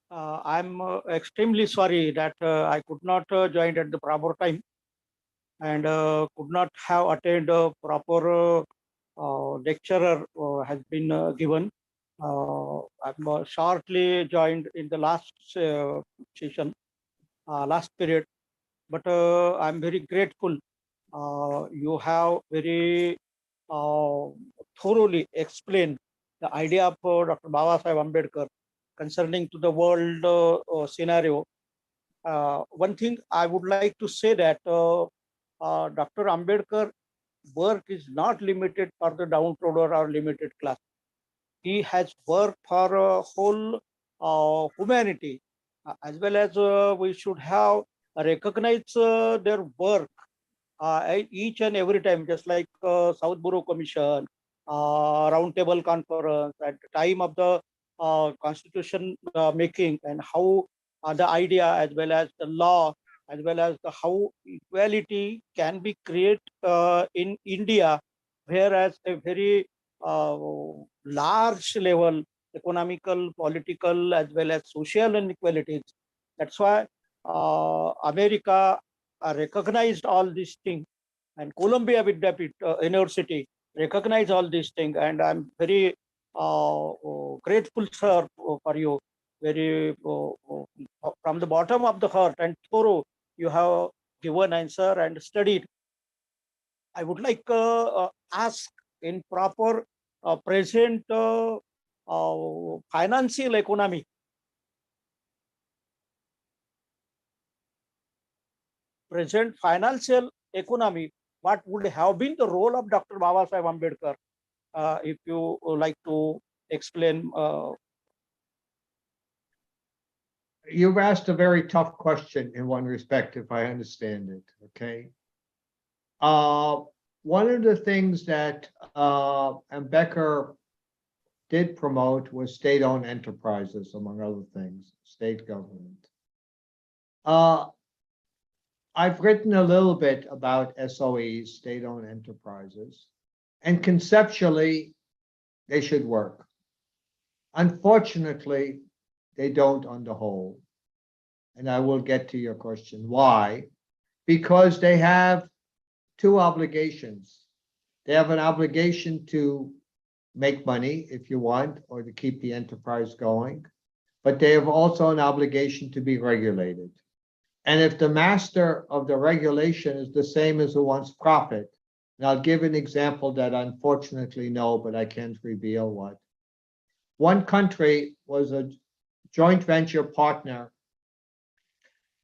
I'm extremely sorry that I could not join at the proper time and could not have attended a proper lecturer has been given. I'm shortly joined in the last session, last period, but I'm very grateful. You have very thoroughly explained the idea of Dr. Babasaheb Ambedkar concerning to the world scenario. One thing I would like to say that Dr. Ambedkar work is not limited for the downtrodden or limited class. He has worked for a whole humanity, as well as we should have recognized their work each and every time, just like South Bureau Commission, Roundtable Conference, at the time of the Constitution making, and how the idea as well as the law, as well as the how equality can be created in India, whereas a very large level economical, political, as well as social inequalities. That's why America recognized all these things, and Columbia University recognized all these things, and I'm very grateful, sir, for you. Very from the bottom of the heart and thorough you have given answer and studied. I would like ask in proper present financial economy. Present financial economy, what would have been the role of Dr. Babasaheb Ambedkar? If you would like to explain. You've asked a very tough question in one respect, if I understand it, okay? One of the things that Ambedkar did promote was state-owned enterprises, among other things, state government. I've written a little bit about SOEs, state-owned enterprises, and conceptually, they should work. Unfortunately, they don't on the whole. And I will get to your question. Why? Because they have two obligations. They have an obligation to make money if you want, or to keep the enterprise going, but they have also an obligation to be regulated. And if the master of the regulation is the same as who wants profit, and I'll give an example that unfortunately no, but I can't reveal what. One country was a joint venture partner,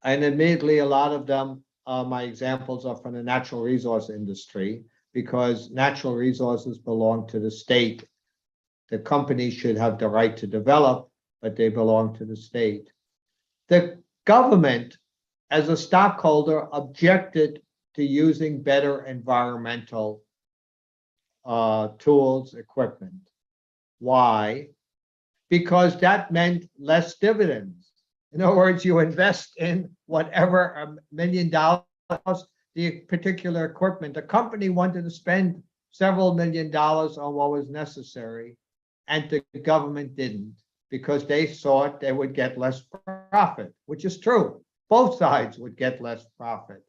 and admittedly a lot of them, my examples are from the natural resource industry, because natural resources belong to the state. The company should have the right to develop, but they belong to the state. The government, as a stockholder, objected to using better environmental tools, equipment. Why? Because that meant less dividends. In other words, you invest in whatever $1 million, the particular equipment. The company wanted to spend several $1 million on what was necessary. and the government didn't, because they thought they would get less profit, which is true. Both sides would get less profit.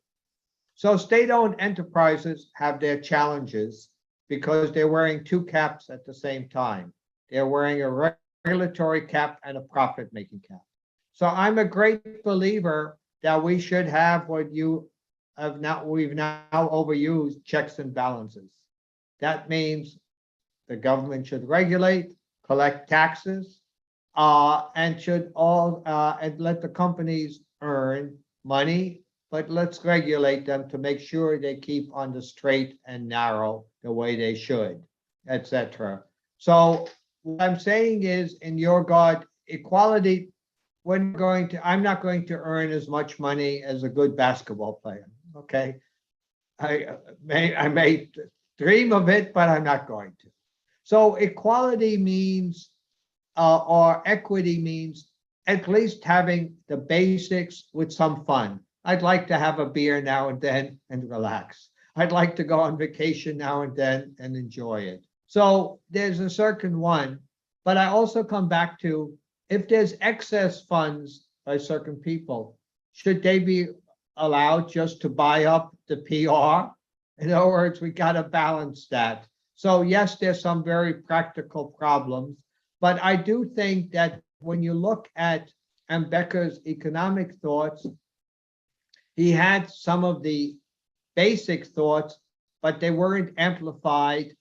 So state-owned enterprises have their challenges because they're wearing two caps at the same time. They're wearing a regulatory cap and a profit-making cap. So I'm a great believer that we should have what we've now overused, checks and balances. That means the government should regulate, collect taxes, and should and let the companies earn money, but let's regulate them to make sure they keep on the straight and narrow the way they should, etc. So what I'm saying is, in your God, equality, I'm not going to earn as much money as a good basketball player. Okay. I may dream of it, but I'm not going to. So equality means, or equity means, at least having the basics with some fun. I'd like to have a beer now and then and relax. I'd like to go on vacation now and then and enjoy it. So there's a certain one, but I also come back to, if there's excess funds by certain people, should they be allowed just to buy up the PR? In other words, we got to balance that. So yes, there's some very practical problems, but I do think that when you look at Ambedkar's economic thoughts, he had some of the basic thoughts, but they weren't amplified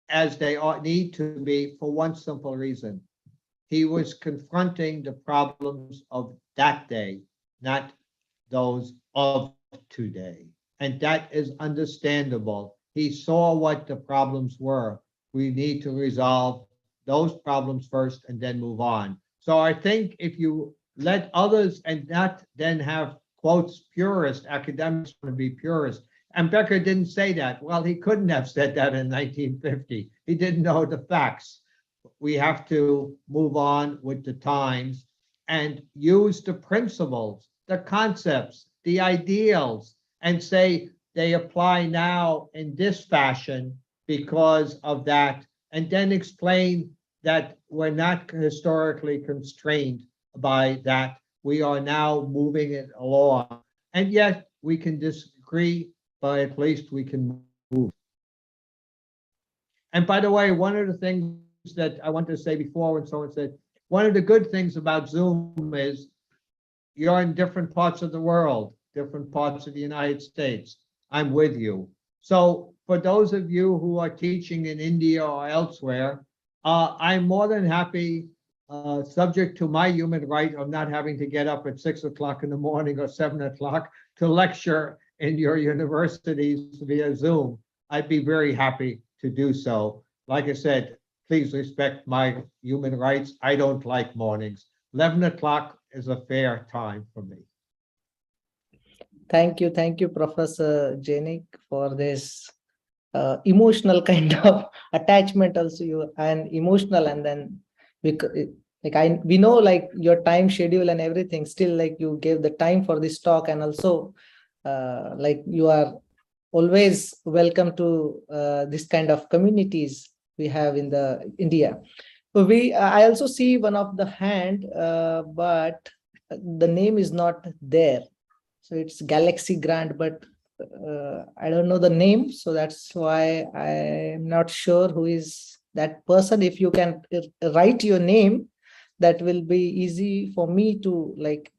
as they need to be, for one simple reason. He was confronting the problems of that day, not those of today. And that is understandable. He saw what the problems were. We need to resolve those problems first and then move on. So I think if you let others and not then have, quotes, purist, academics want to be purist. Ambedkar didn't say that. Well, he couldn't have said that in 1950. He didn't know the facts. We have to move on with the times and use the principles, the concepts, the ideals, and say they apply now in this fashion because of that, and then explain that we're not historically constrained by that. We are now moving it along, and yet we can disagree, but at least we can move. And by the way, one of the things that I wanted to say before, when someone said, one of the good things about Zoom is you're in different parts of the world, different parts of the United States. I'm with you. So for those of you who are teaching in India or elsewhere, I'm more than happy, subject to my human right of not having to get up at 6 o'clock in the morning or 7 o'clock to lecture in your universities via Zoom. I'd be very happy to do so. Like I said, please respect my human rights. I don't like mornings. 11 o'clock is a fair time for me. Thank you, Professor Janik, for this emotional kind of attachment also, you and emotional, and then we know like your time schedule and everything, still like you gave the time for this talk, and also like you are always welcome to this kind of communities we have in the India. So I also see one of the hand, but the name is not there. So it's Galaxy Grant, but I don't know the name. So that's why I'm not sure who is that person. If you can write your name, that will be easy for me to like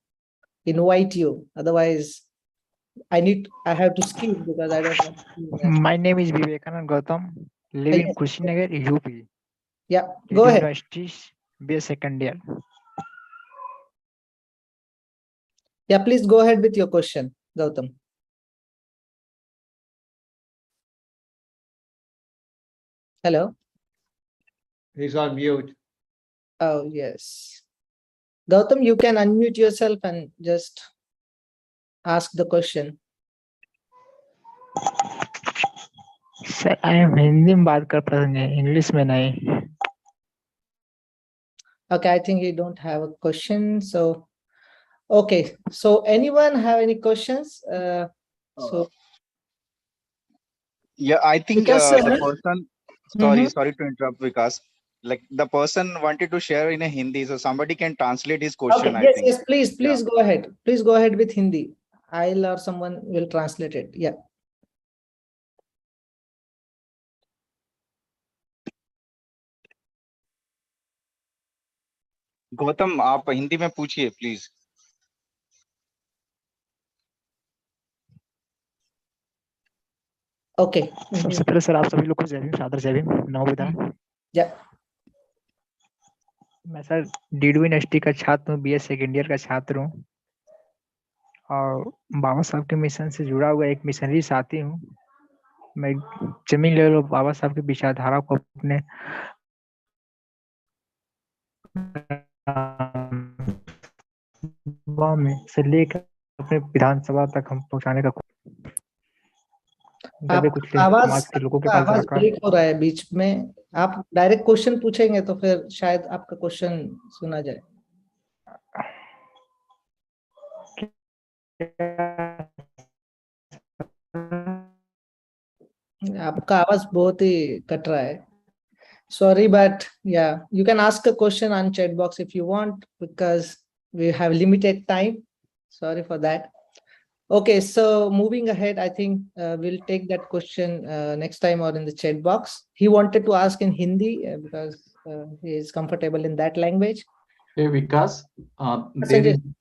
invite you. Otherwise, I have to skip because I don't know. My name is Vivekanand Gautam, live in Yes. Kushinagar, UP. Yeah, go ahead. Universities, be a second year. Yeah, please go ahead with your question, Gautam. Hello. He's on mute. Oh, yes. Gautam, you can unmute yourself and just ask the question. Sir I am Hindi में बात कर पाएंगे English में नहीं. Okay, I think you don't have a question. So, okay. So, anyone have any questions? So, Yeah, I think Vikas, the person. Sorry to interrupt, Vikas. like the person wanted to share in a Hindi, so somebody can translate his Okay, question, I yes, think. yes, please go ahead. Please go ahead with Hindi. I'll or someone will translate it. Yeah. Gautam, आप हिंदी में पूछिए please. Okay. सबसे पहले sir आप सभी लोग को जय भीम, सादर जय भीम, नमो बुद्धाय। Yeah. मैं सर डीडू यूनिवर्सिटी का छात्र हूँ, बीए सेकेंड ईयर का छात्र हूँ और बाबा साहब के मिशन से जुड़ा हुआ एक मिशनरी साथी हूँ। मैं जमीन लेवल पर बाबा साहब की विचारधारा को अपने में से लेकर अपने विधानसभा तक हम पहुंचाने का कुछ समाज के लोगों के पास आवाज जाकर। ब्रेक हो रहा है बीच में। आप डायरेक्ट क्वेश्चन पूछेंगे तो फिर शायद आपका क्वेश्चन सुना जाए। आपका आवाज बहुत ही कट रहा है। Sorry, but yeah, you can ask a question on chat box if you want, because we have limited time. Sorry for that. Okay, so moving ahead, I think we'll take that question next time or in the chat box. He wanted to ask in Hindi because he is comfortable in that language. Hey, Vikas,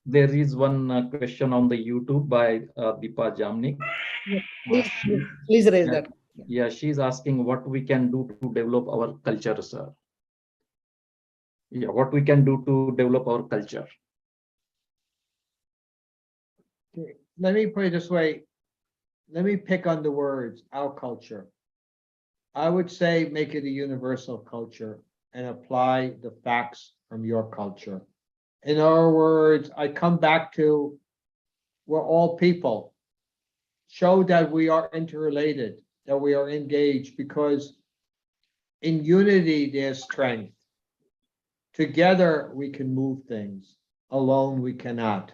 there is one question on the YouTube by Deepa Jamnik. Please raise that. Yeah, she's asking what we can do to develop our culture, sir. Yeah, what we can do to develop our culture. Let me put it this way. Let me pick on the words, our culture. I would say make it a universal culture and apply the facts from your culture. In other words, I come back to we're all people. Show that we are interrelated, that we are engaged, because in unity there's strength. Together we can move things. Alone we cannot.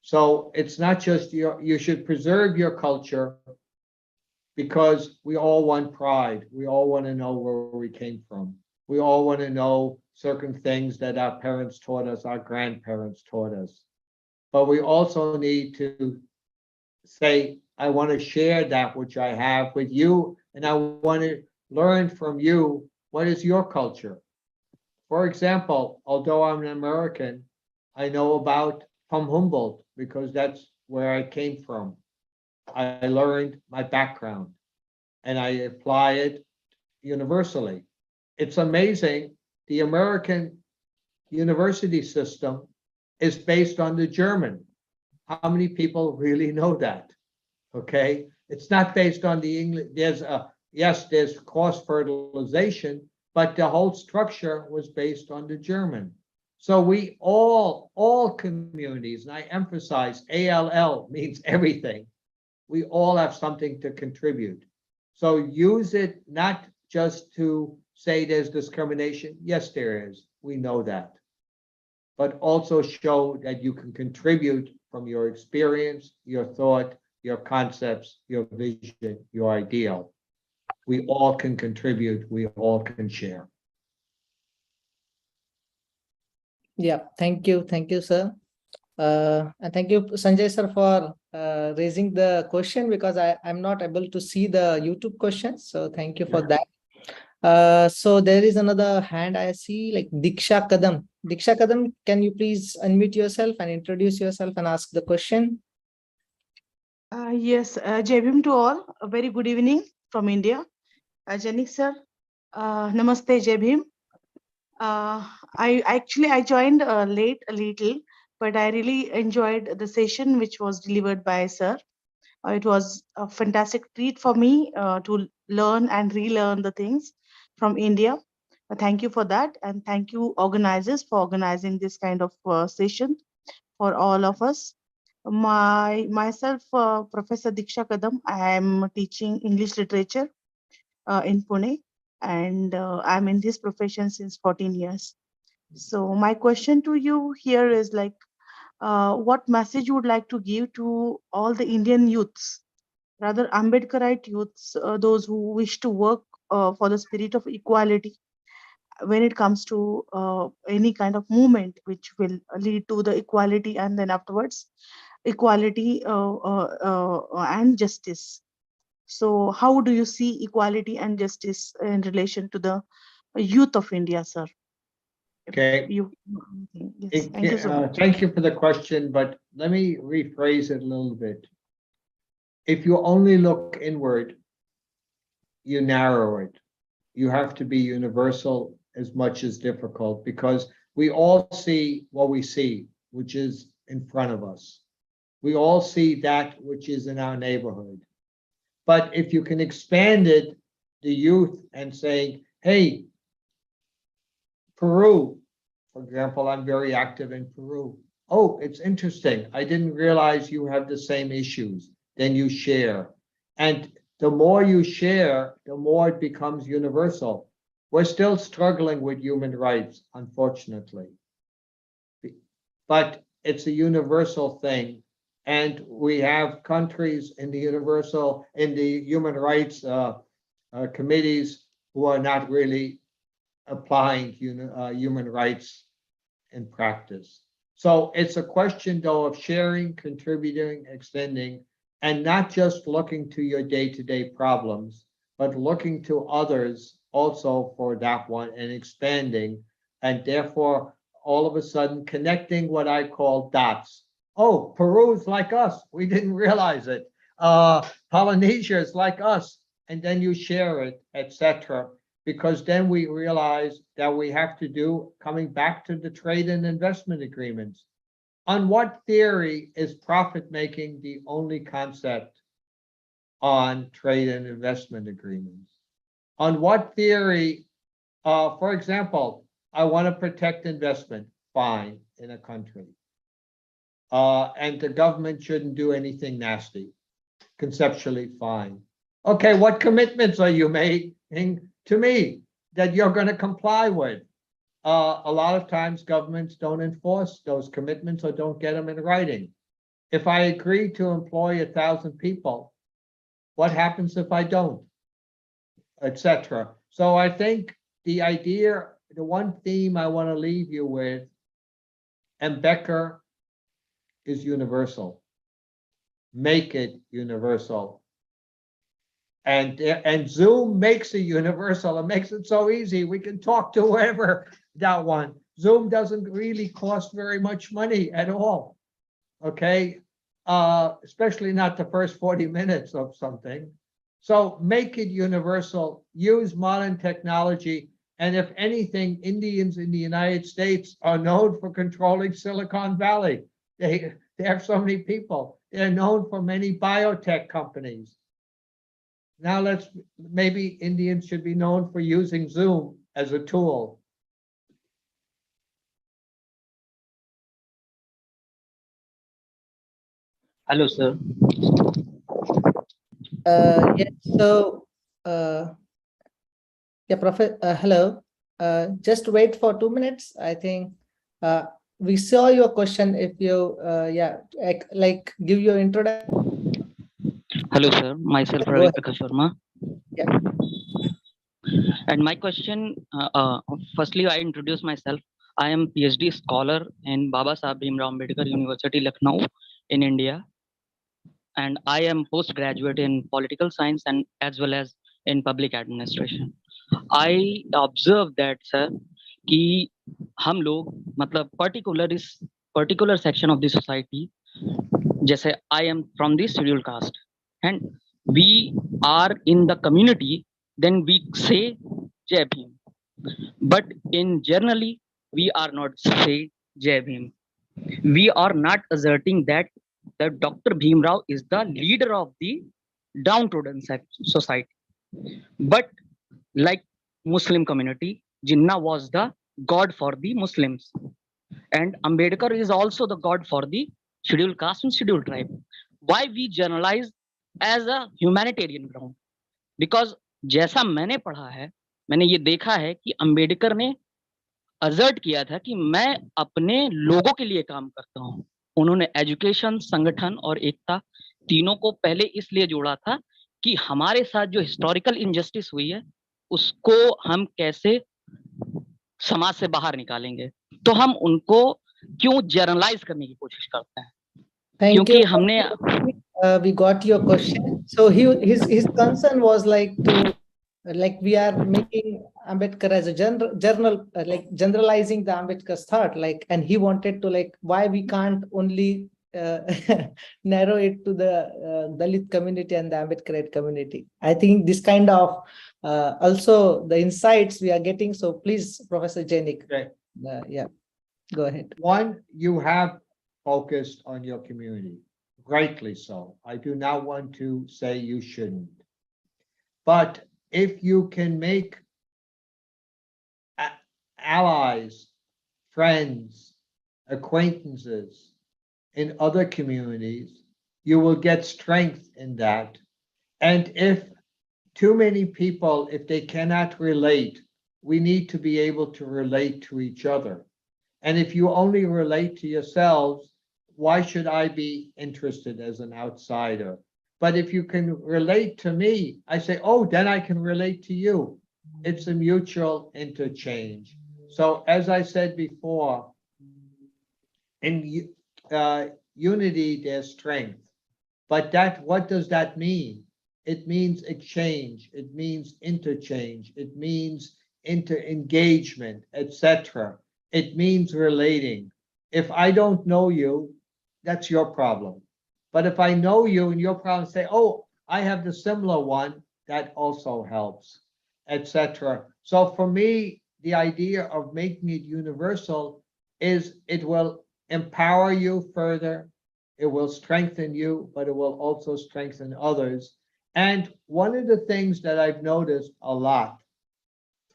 So it's not just you should preserve your culture because we all want pride. We all want to know where we came from. We all want to know certain things that our parents taught us, our grandparents taught us. But we also need to say, I want to share that which I have with you, and I want to learn from you what is your culture. For example, although I'm an American, I know about from Humboldt because that's where I came from. I learned my background and I apply it universally. It's amazing. The American university system is based on the German. How many people really know that? Okay, it's not based on the English. There's cross fertilization, but the whole structure was based on the German. So we all communities, and I emphasize ALL means everything. We all have something to contribute. So use it not just to say there's discrimination. Yes, there is. We know that. But also show that you can contribute from your experience, your thought, your concepts, your vision, your ideal. We all can contribute. We all can share. Yeah, thank you, sir. And thank you, Sanjay sir, for raising the question, because I'm not able to see the YouTube questions. So thank you for that. So there is another hand I see, like Diksha Kadam. Diksha Kadam, can you please unmute yourself and introduce yourself and ask the question? Yes, Jai Bhim to all. A very good evening from India. Janik sir, namaste, Jai Bhim. I joined late a little, but I really enjoyed the session which was delivered by sir. It was a fantastic treat for me to learn and relearn the things from India. Thank you for that, and thank you organizers for organizing this kind of session for all of us. Myself, Professor Diksha Kadam. I am teaching English literature in Pune, and I'm in this profession since 14 years. So my question to you here is like, what message you would like to give to all the Indian youths, rather Ambedkarite youths, those who wish to work for the spirit of equality when it comes to any kind of movement which will lead to the equality and then afterwards equality and justice. So how do you see equality and justice in relation to the youth of India, sir? Okay. Yes, thank you so much. Thank you for the question, but let me rephrase it a little bit. If you only look inward, you narrow it. You have to be universal as much as difficult, because we all see what we see, which is in front of us. We all see that which is in our neighborhood. But if you can expand it, the youth, and say, hey, Peru, for example, I'm very active in Peru. Oh, it's interesting. I didn't realize you have the same issues. Then you share. And the more you share, the more it becomes universal. We're still struggling with human rights, unfortunately. But it's a universal thing. And we have countries in the human rights committees who are not really applying human rights in practice. So it's a question, though, of sharing, contributing, extending, and not just looking to your day-to-day problems, but looking to others also for that one and expanding, and therefore all of a sudden connecting what I call dots. Oh, Peru's like us. We didn't realize it. Polynesia is like us. And then you share it, etc. Because then we realize that we have to do, coming back to the trade and investment agreements. On what theory is profit-making the only concept on trade and investment agreements? On what theory, for example, I want to protect investment, fine, in a country. And the government shouldn't do anything nasty, conceptually fine. Okay, what commitments are you making to me that you're going to comply with? A lot of times governments don't enforce those commitments or don't get them in writing. If I agree to employ 1,000 people, what happens if I don't? Etc. So I think the idea, the one theme I want to leave you with, Ambedkar is universal. Make it universal. And Zoom makes it universal. It makes it so easy. We can talk to whoever that one. Zoom doesn't really cost very much money at all. Okay. Especially not the first 40 minutes of something. So make it universal, use modern technology. And if anything, Indians in the United States are known for controlling Silicon Valley. They have so many people. They're known for many biotech companies. Now maybe Indians should be known for using Zoom as a tool. Hello, sir. Yes, so yeah, hello. Just wait for 2 minutes. I think we saw your question. If you like give your introduction. Hello, sir. Myself Ravi Prakash Sharma. Yeah. And my question, firstly, I introduce myself. I am PhD scholar in Baba Saheb Bhimrao Ambedkar University, Lucknow, in India. And I am postgraduate in political science and as well as in public administration. I observe that, sir, कि हम लोग मतलब particular section of the society, जैसे I am from the scheduled caste and we are in the community, then we say Jai Bhim. But in generally, we are not say Jai Bhim. We are not asserting that Dr. Bhimrao is the leader of the downtrodden society. But like Muslim community, Jinnah was the god for the Muslims. And Ambedkar is also the god for the scheduled caste and scheduled tribe. Why we generalize as a humanitarian ground? Because जैसा मैंने पढ़ा है, मैंने ये देखा है कि अंबेडकर ने असर्ट किया था कि मैं अपने लोगों के लिए काम करता हूँ. उन्होंने एजुकेशन, संगठन और एकता तीनों को पहले इसलिए जोड़ा था कि हमारे साथ जो हिस्टोरिकल इनजस्टिस हुई है उसको हम कैसे समाज से बाहर निकालेंगे, तो हम उनको क्यों जर्नलाइज करने की कोशिश करते हैं? Thank क्योंकि you. हमने We got your question. So his concern was like we are making Ambedkar as a journal, like generalizing the Ambedkar's thought, like, and he wanted to like why we can't only narrow it to the Dalit community and the Ambedkarite community. I think this kind of also the insights we are getting. So please, Professor Jainik, Okay. yeah, go ahead. One, you have focused on your community, rightly so. I do not want to say you shouldn't. But if you can make allies, friends, acquaintances in other communities, you will get strength in that. And if too many people, if they cannot relate, we need to be able to relate to each other. And if you only relate to yourselves, why should I be interested as an outsider? But if you can relate to me, I say, oh, then I can relate to you. It's a mutual interchange. So as I said before, in unity, there's strength. But what does that mean? It means exchange. It means interchange. It means inter-engagement, etc. It means relating. If I don't know you, that's your problem. But if I know you and your problem, say, oh, I have the similar one, that also helps, etc. So for me, the idea of making it universal is it will empower you further. It will strengthen you, but it will also strengthen others. And one of the things that I've noticed a lot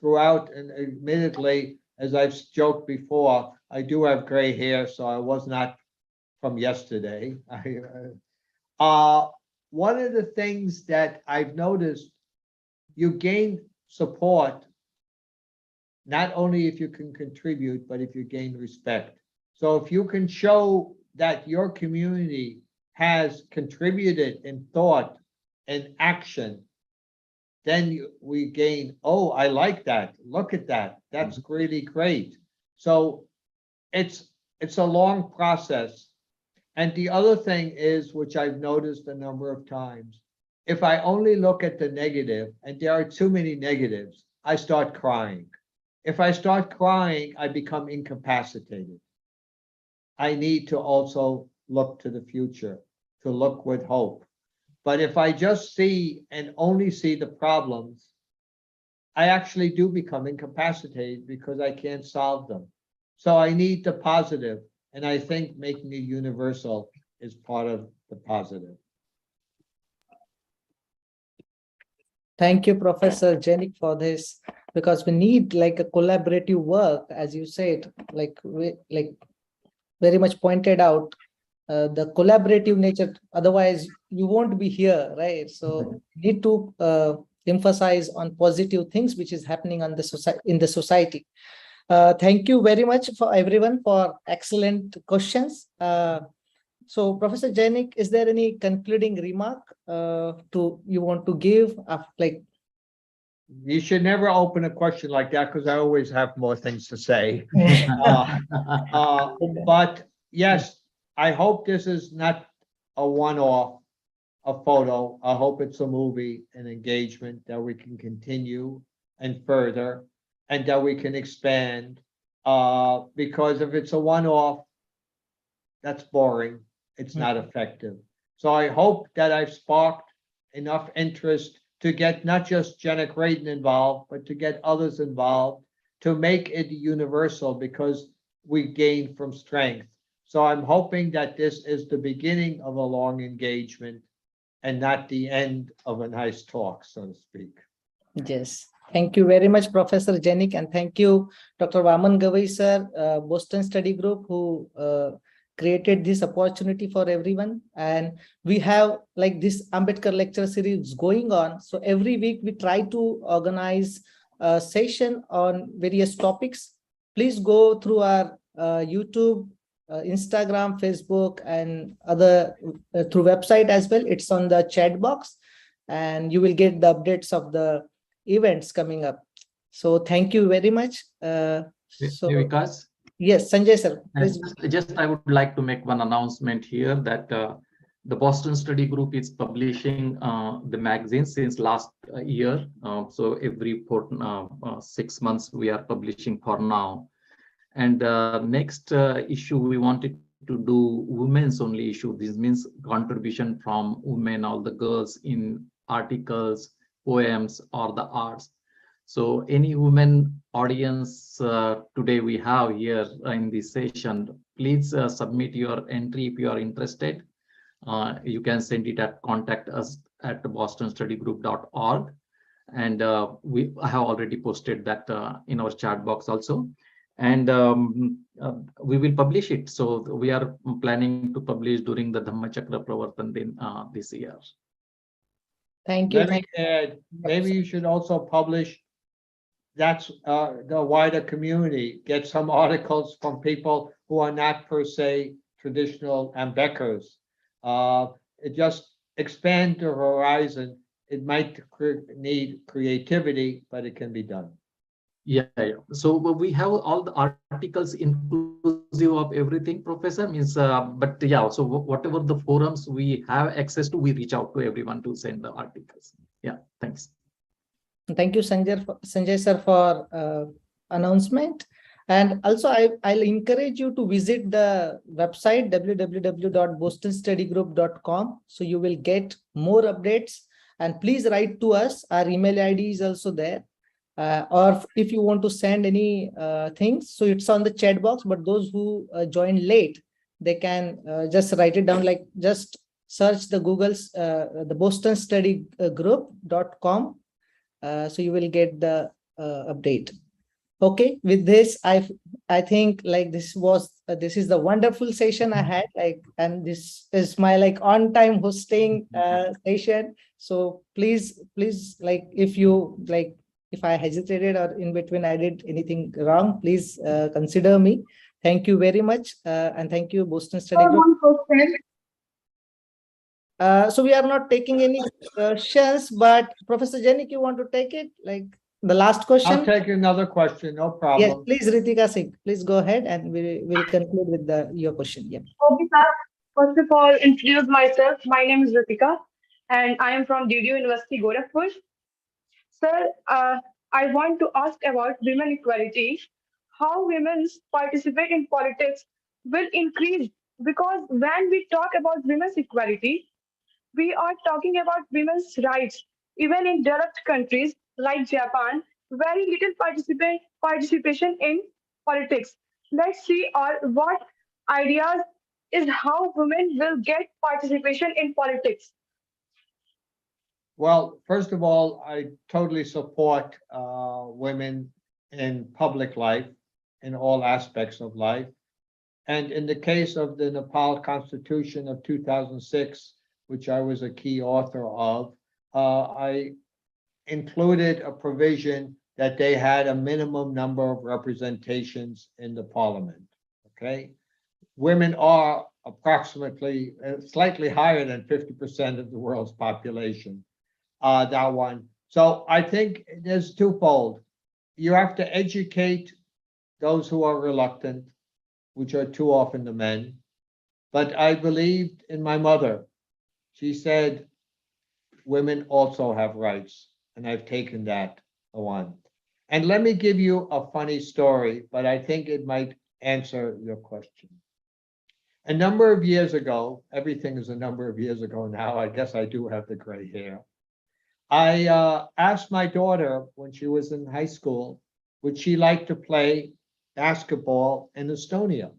throughout, and admittedly, as I've joked before, I do have gray hair, so I was not from yesterday. One of the things that I've noticed, you gain support, not only if you can contribute, but if you gain respect. So if you can show that your community has contributed in thought and action, then we gain, oh, I like that. Look at that. That's really great. So it's a long process. And the other thing is, which I've noticed a number of times, if I only look at the negative, and there are too many negatives, I start crying. If I start crying, I become incapacitated. I need to also look to the future, to look with hope. But if I just see and only see the problems, I actually do become incapacitated because I can't solve them. So I need the positive, and I think making it universal is part of the positive. Thank you, Professor Jainik, for this, because we need like a collaborative work, as you said, like very much pointed out, the collaborative nature, otherwise you won't be here, right? So need to emphasize on positive things which is happening on the in the society. Thank you very much for everyone for excellent questions. So Professor Jainik, is there any concluding remark you want to give? Like, you should never open a question like that because I always have more things to say. But yes, I hope this is not a one-off, a photo. I hope it's a movie, an engagement that we can continue and further, and that we can expand. Because if it's a one-off, that's boring. It's not effective. So I hope that I've sparked enough interest to get not just Jenna Creighton involved, but to get others involved, to make it universal, because we gain from strength. So I'm hoping that this is the beginning of a long engagement and not the end of a nice talk, so to speak. Yes. Thank you very much, Professor Jainik, and thank you, Dr. Vaman Gavai, sir, Boston Study Group, who created this opportunity for everyone. And we have like this Ambedkar lecture series going on. So every week we try to organize a session on various topics. Please go through our YouTube, Instagram, Facebook, and other through website as well. It's on the chat box, and you will get the updates of the events coming up. So thank you very much. So Vikas? yes, Sanjay sir, And please. just I would like to make one announcement here that the Boston Study Group is publishing the magazine since last year. So every 6 months we are publishing for now. And next issue we wanted to do women's only issue. This means contribution from women, all the girls in articles, poems, or the arts. So any women audience today we have here in this session, please submit your entry if you are interested. You can send it at contact us at bostonstudygroup.org. And I have already posted that in our chat box also. And we will publish it. So we are planning to publish during the Dhammachakra Pravartan Din this year. Thank you. Let me add, maybe you should also publish, that's the wider community, get some articles from people who are not per se traditional Ambedkars. It just expand the horizon. It might need creativity, but it can be done. Yeah. So we have all the articles inclusive of everything, Professor. Means, but yeah. So whatever the forums we have access to, we reach out to everyone to send the articles. Yeah. Thanks. Thank you, Sanjay sir, for announcement. And also, I'll encourage you to visit the website www.bostonstudygroup.com. So you will get more updates. And please write to us. Our email ID is also there. Or if you want to send any things, so it's on the chat box. But those who join late, they can just write it down. Like just search the Google's the bostonstudygroup.com. So you will get the update. Okay, with this, I think like this is the wonderful session I had, like, and this is my like on time hosting session. So please like if I hesitated or in between I did anything wrong, please consider me. Thank you very much, and thank you, Boston Study Group. So we are not taking any questions, but Professor Janik, you want to take it? Like the last question? I'll take another question, no problem. Yes, please, Ritika Singh, please go ahead and we will conclude with your question. Yeah. Okay, sir. First of all, introduce myself. My name is Ritika, and I am from DDU University, Gorakhpur. Sir, I want to ask about women equality. How women's participate in politics will increase, because when we talk about women's equality, we are talking about women's rights. Even in developed countries like Japan, very little participation in politics. Let's see what ideas is how women will get participation in politics. Well, first of all, I totally support women in public life, in all aspects of life. And in the case of the Nepal Constitution of 2006, which I was a key author of, I included a provision that they had a minimum number of representations in the parliament, okay? Women are approximately slightly higher than 50% of the world's population, that one. So I think there's twofold. You have to educate those who are reluctant, which are too often the men. But I believed in my mother. She said, women also have rights, and I've taken that on. And let me give you a funny story, but I think it might answer your question. A number of years ago, everything is a number of years ago now, I guess I do have the gray hair. I asked my daughter when she was in high school, would she like to play basketball in Estonia?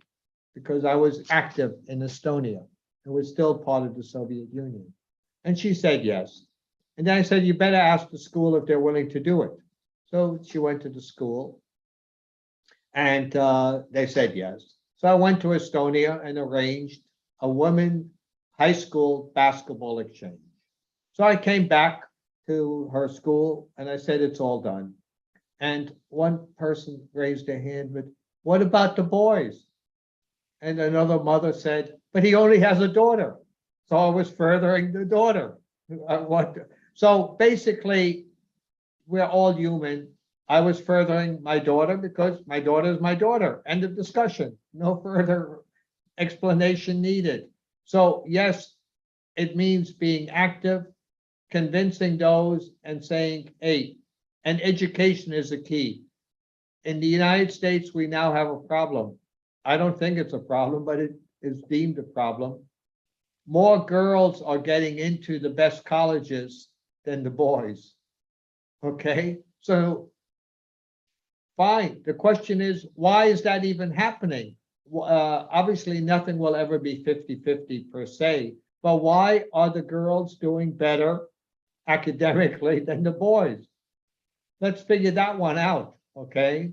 Because I was active in Estonia. It was still part of the Soviet Union. And she said yes. And then I said, you better ask the school if they're willing to do it. So she went to the school and they said yes. So I went to Estonia and arranged a women high school basketball exchange. So I came back to her school and I said, it's all done. And one person raised their hand, but what about the boys? And another mother said, but he only has a daughter. So I was furthering the daughter. So basically, we're all human. I was furthering my daughter because my daughter is my daughter. End of discussion. No further explanation needed. So yes, it means being active, convincing those and saying, hey, and education is a key. In the United States, we now have a problem. I don't think it's a problem, but it is deemed a problem. More girls are getting into the best colleges than the boys. Okay, so fine. The question is, why is that even happening? Obviously, nothing will ever be 50-50 per se, but why are the girls doing better academically than the boys? Let's figure that one out, okay?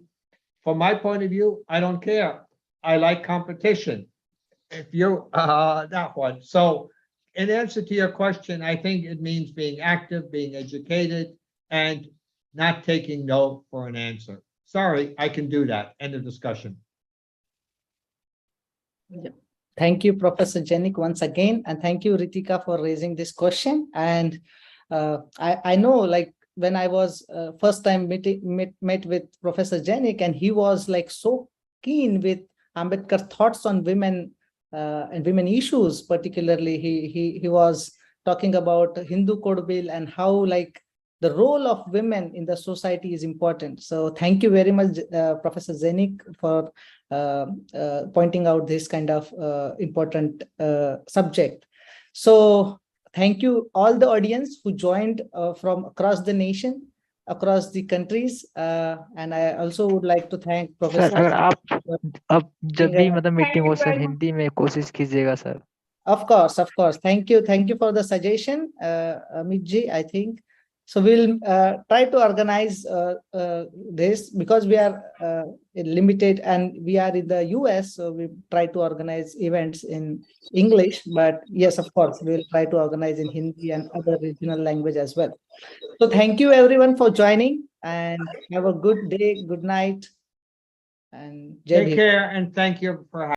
From my point of view, I don't care. I like competition. If you, that one. So in answer to your question, I think it means being active, being educated, and not taking no for an answer. Sorry, I can do that. End of discussion. Thank you, Professor Janik, once again, and thank you, Ritika, for raising this question. And I know, like, when I was first time met with Professor Janik, and he was like so keen with Ambedkar thoughts on women and women issues. Particularly, he was talking about Hindu Code Bill and how like the role of women in the society is important. So thank you very much, Professor Janik, for pointing out this kind of important subject. So thank you all the audience who joined from across the nation, across the countries, and I also would like to thank Professor. Sir अगर आप जब भी मतलब Thank meeting you हो sir very much. Hindi में कोशिश कीजिएगा sir. Of course. Thank you for the suggestion, Amit ji. I think so. We'll try to organize this because we are limited and we are in the US, so we try to organize events in English. But yes, of course, we'll try to organize in Hindi and other regional language as well. So thank you everyone for joining, and have a good day, good night, and Jai Take Bhim. care and thank you for having